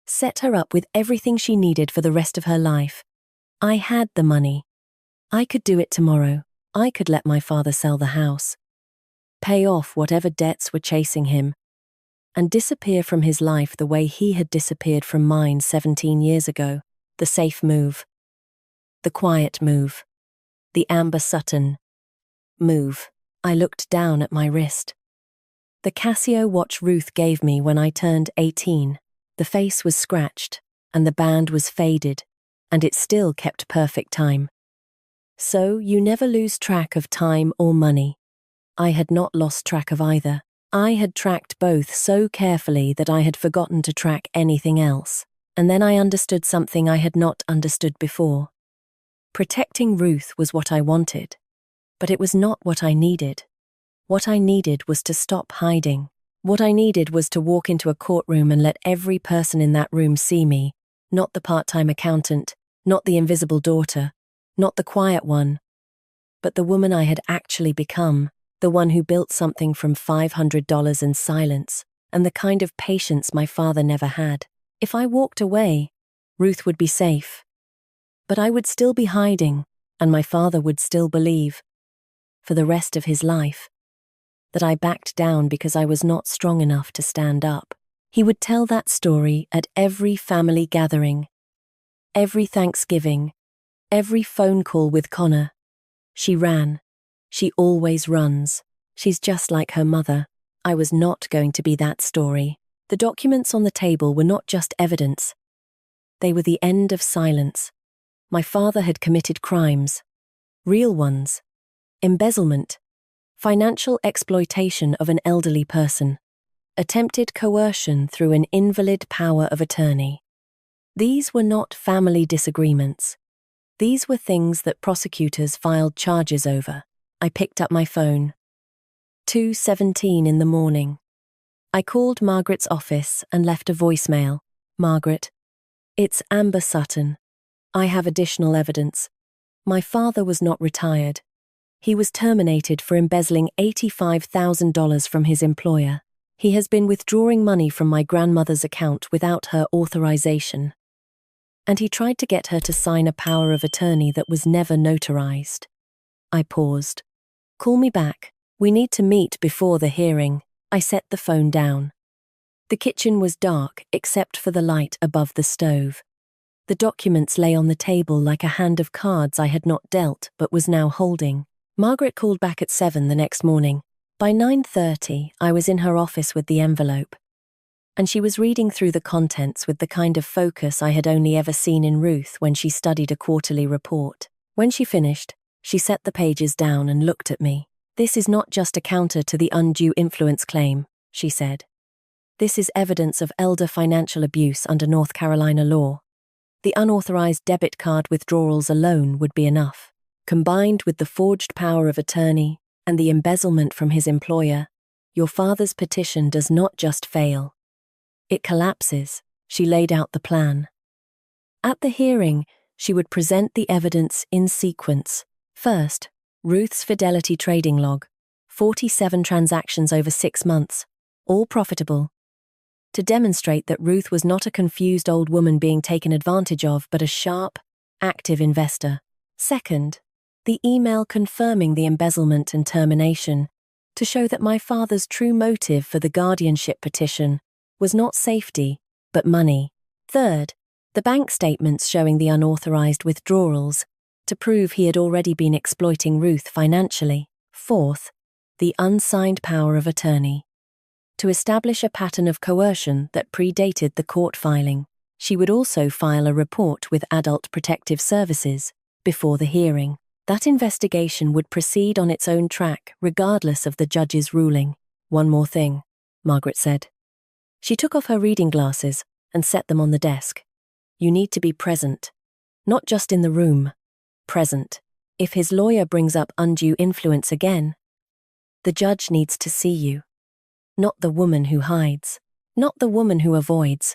set her up with everything she needed for the rest of her life. I had the money. I could do it tomorrow. I could let my father sell the house, pay off whatever debts were chasing him, and disappear from his life the way he had disappeared from mine 17 years ago. The safe move. The quiet move. The Amber Sutton move. I looked down at my wrist. The Casio watch Ruth gave me when I turned 18. The face was scratched, and the band was faded, and it still kept perfect time. So you never lose track of time or money. I had not lost track of either. I had tracked both so carefully that I had forgotten to track anything else. And then I understood something I had not understood before. Protecting Ruth was what I wanted, but it was not what I needed. What I needed was to stop hiding. What I needed was to walk into a courtroom and let every person in that room see me, not the part-time accountant, not the invisible daughter, not the quiet one, but the woman I had actually become, the one who built something from $500 in silence, and the kind of patience my father never had. If I walked away, Ruth would be safe. But I would still be hiding, and my father would still believe, for the rest of his life, that I backed down because I was not strong enough to stand up. He would tell that story at every family gathering, every Thanksgiving, every phone call with Connor. She ran. She always runs. She's just like her mother. I was not going to be that story. The documents on the table were not just evidence. They were the end of silence. My father had committed crimes. Real ones. Embezzlement. Financial exploitation of an elderly person. Attempted coercion through an invalid power of attorney. These were not family disagreements. These were things that prosecutors filed charges over. I picked up my phone. 2:17 in the morning. I called Margaret's office and left a voicemail. Margaret, it's Amber Sutton. I have additional evidence. My father was not retired. He was terminated for embezzling $85,000 from his employer. He has been withdrawing money from my grandmother's account without her authorization. And he tried to get her to sign a power of attorney that was never notarized. I paused. Call me back. We need to meet before the hearing. I set the phone down. The kitchen was dark except for the light above the stove. The documents lay on the table like a hand of cards I had not dealt but was now holding. Margaret called back at 7 the next morning. By 9:30, I was in her office with the envelope. And she was reading through the contents with the kind of focus I had only ever seen in Ruth when she studied a quarterly report. When she finished, she set the pages down and looked at me. This is not just a counter to the undue influence claim, she said. This is evidence of elder financial abuse under North Carolina law. The unauthorized debit card withdrawals alone would be enough. Combined with the forged power of attorney and the embezzlement from his employer, your father's petition does not just fail. It collapses. She laid out the plan. At the hearing, she would present the evidence in sequence. First, Ruth's fidelity trading log, 47 transactions over 6 months, all profitable. To demonstrate that Ruth was not a confused old woman being taken advantage of, but a sharp, active investor. Second, the email confirming the embezzlement and termination, to show that my father's true motive for the guardianship petition was not safety, but money. Third, the bank statements showing the unauthorized withdrawals, to prove he had already been exploiting Ruth financially. Fourth, the unsigned power of attorney, to establish a pattern of coercion that predated the court filing. She would also file a report with Adult Protective Services before the hearing. That investigation would proceed on its own track, regardless of the judge's ruling. One more thing, Margaret said. She took off her reading glasses and set them on the desk. You need to be present. Not just in the room. Present. If his lawyer brings up undue influence again, the judge needs to see you. Not the woman who hides. Not the woman who avoids.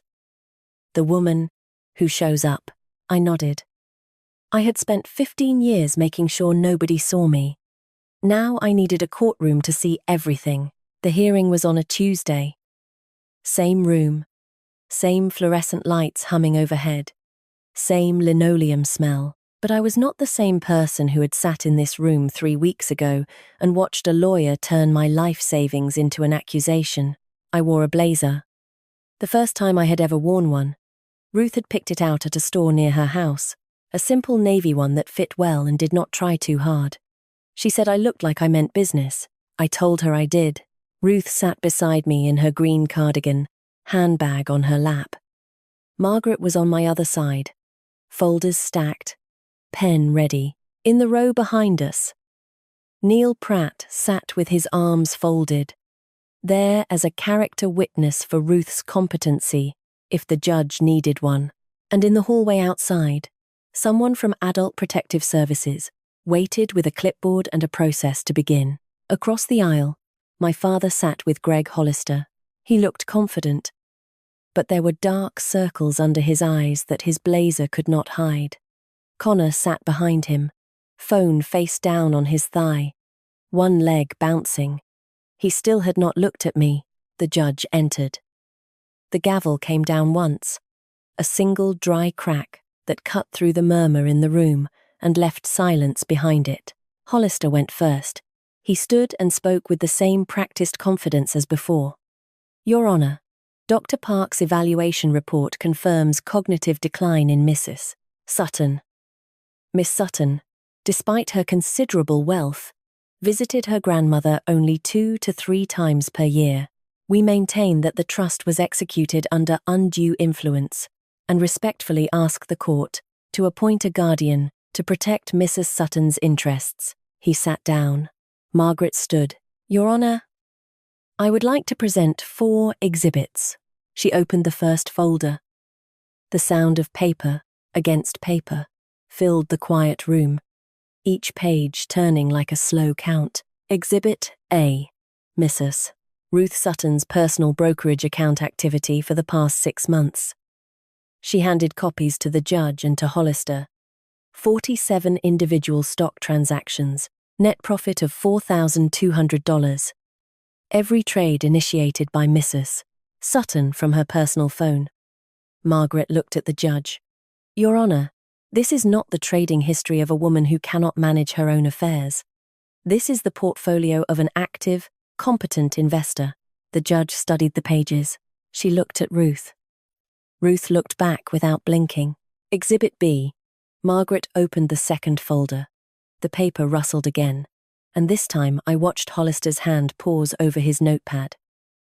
The woman who shows up. I nodded. I had spent 15 years making sure nobody saw me. Now I needed a courtroom to see everything. The hearing was on a Tuesday. Same room. Same fluorescent lights humming overhead. Same linoleum smell. But I was not the same person who had sat in this room 3 weeks ago and watched a lawyer turn my life savings into an accusation. I wore a blazer. The first time I had ever worn one. Ruth had picked it out at a store near her house. A simple navy one that fit well and did not try too hard. She said I looked like I meant business. I told her I did. Ruth sat beside me in her green cardigan, handbag on her lap. Margaret was on my other side. Folders stacked. Pen ready. In the row behind us, Neil Pratt sat with his arms folded, there as a character witness for Ruth's competency, if the judge needed one. And in the hallway outside, someone from Adult Protective Services waited with a clipboard and a process to begin. Across the aisle, my father sat with Greg Hollister. He looked confident, but there were dark circles under his eyes that his blazer could not hide. Connor sat behind him, phone face down on his thigh, one leg bouncing. He still had not looked at me. The judge entered. The gavel came down once, a single dry crack that cut through the murmur in the room and left silence behind it. Hollister went first. He stood and spoke with the same practiced confidence as before. Your Honor, Dr. Park's evaluation report confirms cognitive decline in Mrs. Sutton. Miss Sutton, despite her considerable wealth, visited her grandmother only 2 to 3 times per year. We maintain that the trust was executed under undue influence and respectfully ask the court to appoint a guardian to protect Mrs. Sutton's interests. He sat down. Margaret stood. Your Honor, I would like to present 4 exhibits. She opened the first folder. The sound of paper against paper filled the quiet room, each page turning like a slow count. Exhibit A. Mrs. Ruth Sutton's personal brokerage account activity for the past 6 months. She handed copies to the judge and to Hollister. 47 individual stock transactions, net profit of $4,200. Every trade initiated by Mrs. Sutton from her personal phone. Margaret looked at the judge. Your Honor, this is not the trading history of a woman who cannot manage her own affairs. This is the portfolio of an active, competent investor. The judge studied the pages. She looked at Ruth. Ruth looked back without blinking. Exhibit B. Margaret opened the second folder. The paper rustled again, and this time I watched Hollister's hand pause over his notepad.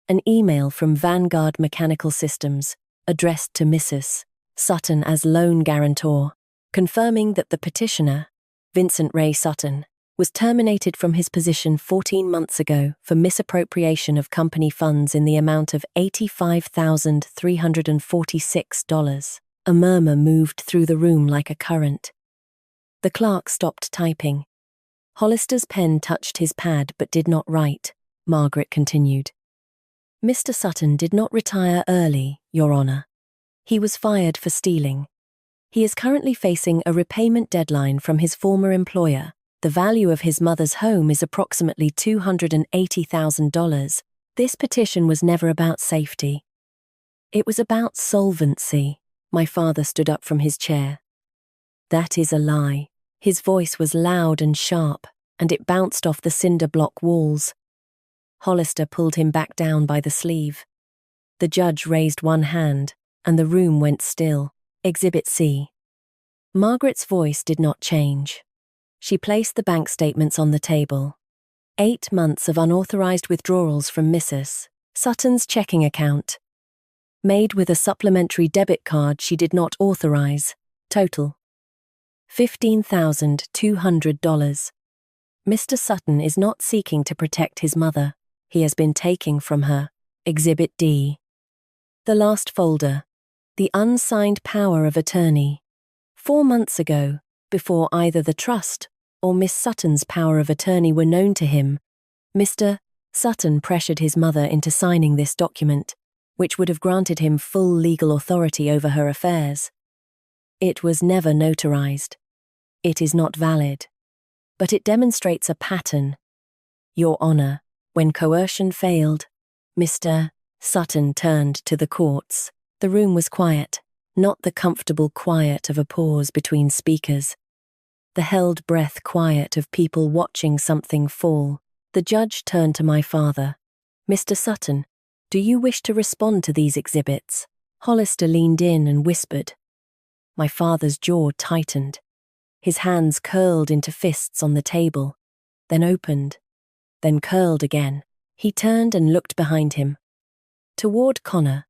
An email from Vanguard Mechanical Systems, addressed to Mrs. Sutton as loan guarantor, confirming that the petitioner, Vincent Ray Sutton, was terminated from his position 14 months ago for misappropriation of company funds in the amount of $85,346. A murmur moved through the room like a current. The clerk stopped typing. Hollister's pen touched his pad but did not write. Margaret continued. Mr. Sutton did not retire early, Your Honor. He was fired for stealing. He is currently facing a repayment deadline from his former employer. The value of his mother's home is approximately $280,000. This petition was never about safety. It was about solvency. My father stood up from his chair. That is a lie. His voice was loud and sharp, and it bounced off the cinder block walls. Hollister pulled him back down by the sleeve. The judge raised one hand, and the room went still. Exhibit C. Margaret's voice did not change. She placed the bank statements on the table. 8 months of unauthorized withdrawals from Mrs. Sutton's checking account. Made with a supplementary debit card she did not authorize. Total. $15,200. Mr. Sutton is not seeking to protect his mother. He has been taking from her. Exhibit D. The last folder. The unsigned power of attorney. 4 months ago, before either the trust or Miss Sutton's power of attorney were known to him, Mr. Sutton pressured his mother into signing this document, which would have granted him full legal authority over her affairs. It was never notarized. It is not valid. But it demonstrates a pattern. Your Honor, when coercion failed, Mr. Sutton turned to the courts. The room was quiet, not the comfortable quiet of a pause between speakers. The held breath quiet of people watching something fall. The judge turned to my father. Mr. Sutton, do you wish to respond to these exhibits? Hollister leaned in and whispered. My father's jaw tightened. His hands curled into fists on the table, then opened, then curled again. He turned and looked behind him. Toward Connor,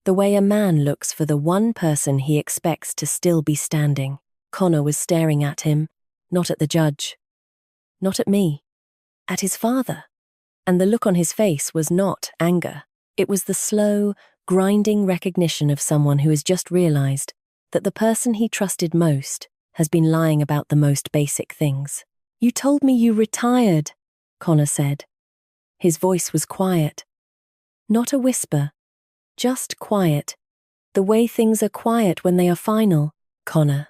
the way a man looks for the one person he expects to still be standing. Connor was staring at him, not at the judge, not at me, at his father. And the look on his face was not anger. It was the slow, grinding recognition of someone who has just realized that the person he trusted most has been lying about the most basic things. You told me you retired, Connor said. His voice was quiet. Not a whisper. Just quiet. The way things are quiet when they are final, Connor.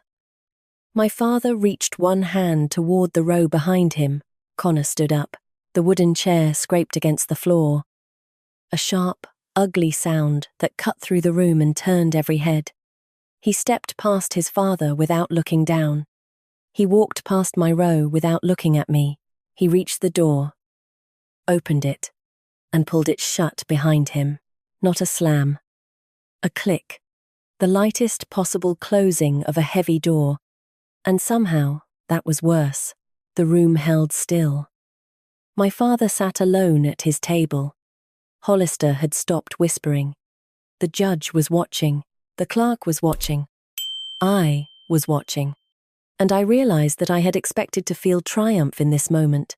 My father reached one hand toward the row behind him. Connor stood up. The wooden chair scraped against the floor. A sharp, ugly sound that cut through the room and turned every head. He stepped past his father without looking down. He walked past my row without looking at me. He reached the door, opened it, and pulled it shut behind him. Not a slam. A click. The lightest possible closing of a heavy door. And somehow, that was worse. The room held still. My father sat alone at his table. Hollister had stopped whispering. The judge was watching. The clerk was watching. I was watching. And I realized that I had expected to feel triumph in this moment.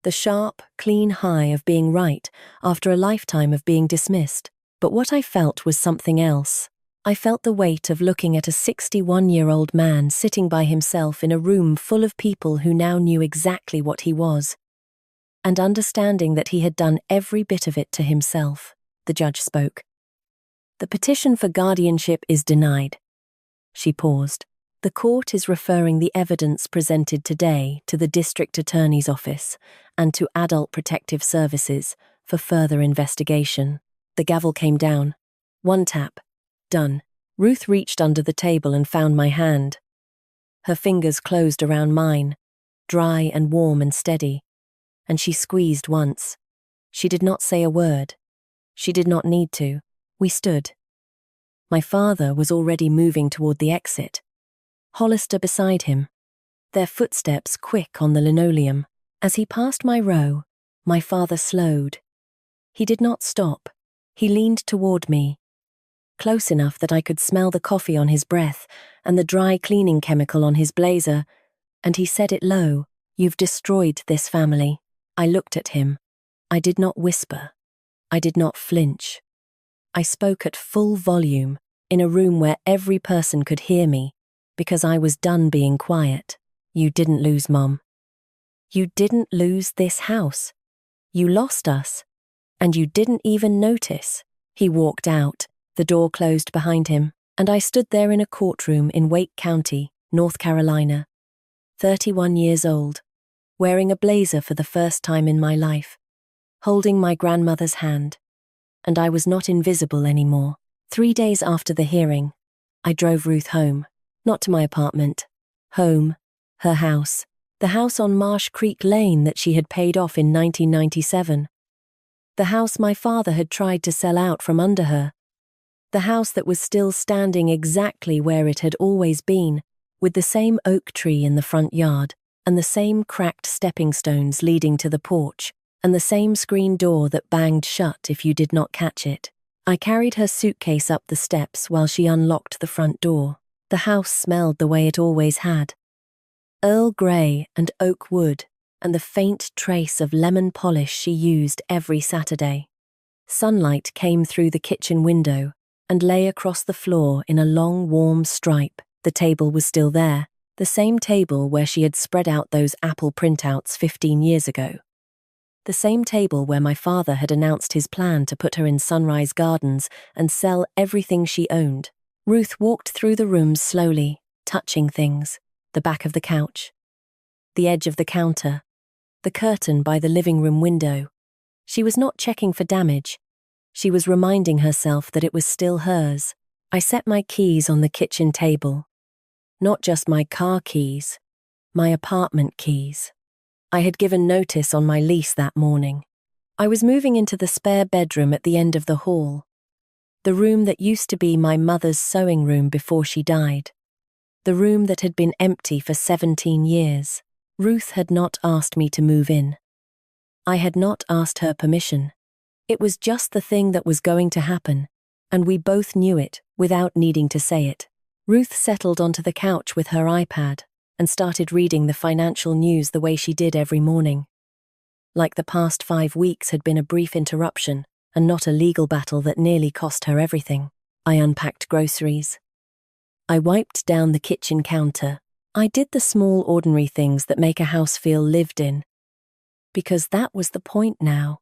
The sharp, clean high of being right after a lifetime of being dismissed. But what I felt was something else. I felt the weight of looking at a 61-year-old man sitting by himself in a room full of people who now knew exactly what he was. And understanding that he had done every bit of it to himself, the judge spoke. The petition for guardianship is denied. She paused. The court is referring the evidence presented today to the district attorney's office and to Adult Protective Services for further investigation. The gavel came down. One tap. Done. Ruth reached under the table and found my hand. Her fingers closed around mine, dry and warm and steady, and she squeezed once. She did not say a word. She did not need to. We stood. My father was already moving toward the exit. Hollister beside him, their footsteps quick on the linoleum. As he passed my row, my father slowed. He did not stop. He leaned toward me, close enough that I could smell the coffee on his breath and the dry cleaning chemical on his blazer, and he said it low, "You've destroyed this family." I looked at him. I did not whisper. I did not flinch. I spoke at full volume, in a room where every person could hear me, because I was done being quiet. You didn't lose, Mom. You didn't lose this house. You lost us. And you didn't even notice. He walked out, the door closed behind him, and I stood there in a courtroom in Wake County, North Carolina, 31 years old, wearing a blazer for the first time in my life, holding my grandmother's hand. And I was not invisible anymore. 3 days after the hearing, I drove Ruth home. Not to my apartment. Home. Her house. The house on Marsh Creek Lane that she had paid off in 1997. The house my father had tried to sell out from under her. The house that was still standing exactly where it had always been, with the same oak tree in the front yard, and the same cracked stepping stones leading to the porch, and the same screen door that banged shut if you did not catch it. I carried her suitcase up the steps while she unlocked the front door. The house smelled the way it always had. Earl Grey and oak wood, and the faint trace of lemon polish she used every Saturday. Sunlight came through the kitchen window and lay across the floor in a long, warm stripe. The table was still there, the same table where she had spread out those Apple printouts 15 years ago. The same table where my father had announced his plan to put her in Sunrise Gardens and sell everything she owned. Ruth walked through the room slowly, touching things, the back of the couch, the edge of the counter, the curtain by the living room window. She was not checking for damage. She was reminding herself that it was still hers. I set my keys on the kitchen table. Not just my car keys, my apartment keys. I had given notice on my lease that morning. I was moving into the spare bedroom at the end of the hall. The room that used to be my mother's sewing room before she died. The room that had been empty for 17 years. Ruth had not asked me to move in. I had not asked her permission. It was just the thing that was going to happen, and we both knew it without needing to say it. Ruth settled onto the couch with her iPad and started reading the financial news the way she did every morning. Like the past 5 weeks had been a brief interruption, and not a legal battle that nearly cost her everything. I unpacked groceries. I wiped down the kitchen counter. I did the small ordinary things that make a house feel lived in. Because that was the point now.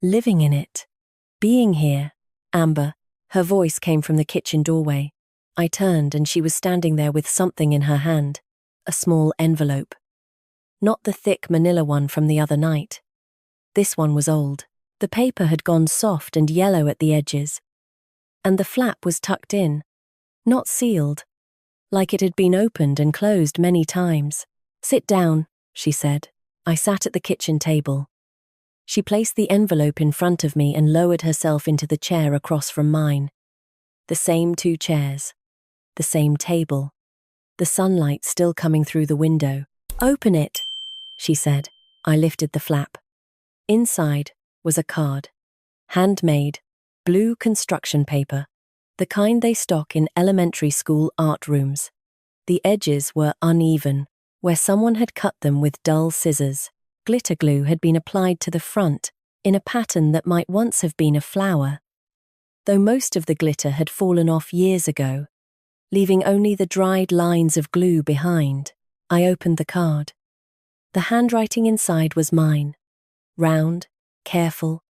Living in it. Being here, Amber, her voice came from the kitchen doorway. I turned and she was standing there with something in her hand, a small envelope. Not the thick manila one from the other night. This one was old. The paper had gone soft and yellow at the edges. And the flap was tucked in, not sealed, like it had been opened and closed many times. "Sit down," she said. I sat at the kitchen table. She placed the envelope in front of me and lowered herself into the chair across from mine. The same 2 chairs. The same table. The sunlight still coming through the window. "Open it," she said. I lifted the flap. Inside was a card. Handmade, blue construction paper. The kind they stock in elementary school art rooms. The edges were uneven, where someone had cut them with dull scissors. Glitter glue had been applied to the front in a pattern that might once have been a flower, though most of the glitter had fallen off years ago, leaving only the dried lines of glue behind. I opened the card. The handwriting inside was mine. Round, careful,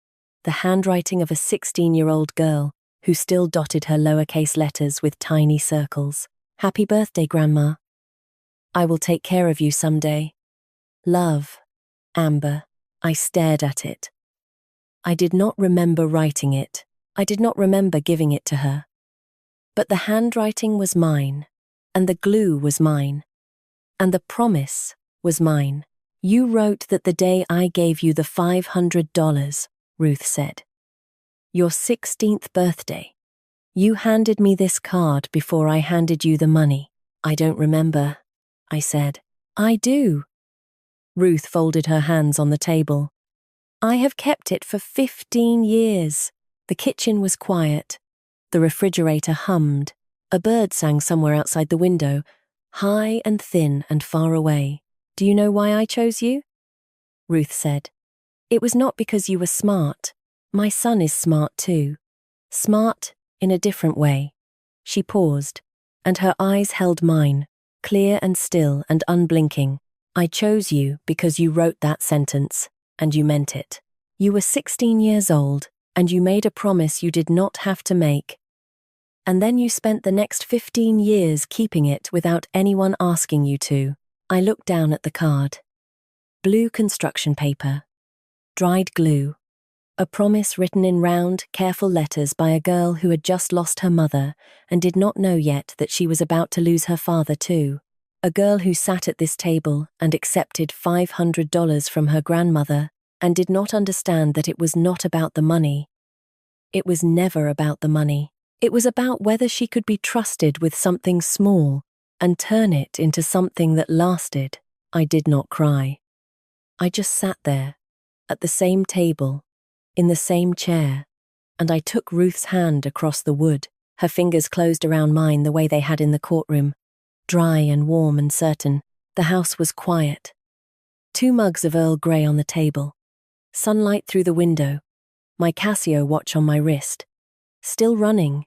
the handwriting of a 16-year-old girl who still dotted her lowercase letters with tiny circles. "Happy birthday, Grandma. I will take care of you someday. Love, Amber." I stared at it. I did not remember writing it. I did not remember giving it to her. But the handwriting was mine, and the glue was mine, and the promise was mine. "You wrote that the day I gave you the $500, Ruth said. "Your 16th birthday. You handed me this card before I handed you the money." "I don't remember," I said. "I do." Ruth folded her hands on the table. "I have kept it for 15 years. The kitchen was quiet. The refrigerator hummed. A bird sang somewhere outside the window, high and thin and far away. "Do you know why I chose you?" Ruth said. "It was not because you were smart. My son is smart too. Smart in a different way." She paused, and her eyes held mine, clear and still and unblinking. "I chose you because you wrote that sentence, and you meant it. You were 16 years old, and you made a promise you did not have to make. And then you spent the next 15 years keeping it without anyone asking you to." I looked down at the card. Blue construction paper. Dried glue. A promise written in round, careful letters by a girl who had just lost her mother and did not know yet that she was about to lose her father too. A girl who sat at this table and accepted $500 from her grandmother and did not understand that it was not about the money. It was never about the money. It was about whether she could be trusted with something small and turn it into something that lasted. I did not cry. I just sat there, at the same table, in the same chair, and I took Ruth's hand across the wood. Her fingers closed around mine the way they had in the courtroom, dry and warm and certain. The house was quiet. 2 mugs of Earl Grey on the table. Sunlight through the window. My Casio watch on my wrist. Still running.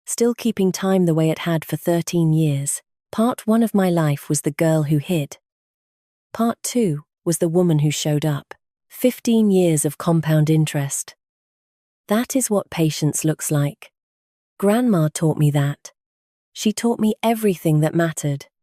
Still keeping time the way it had for 13 years. Part 1 of my life was the girl who hid. Part 2 was the woman who showed up. 15 years of compound interest. That is what patience looks like. Grandma taught me that. She taught me everything that mattered.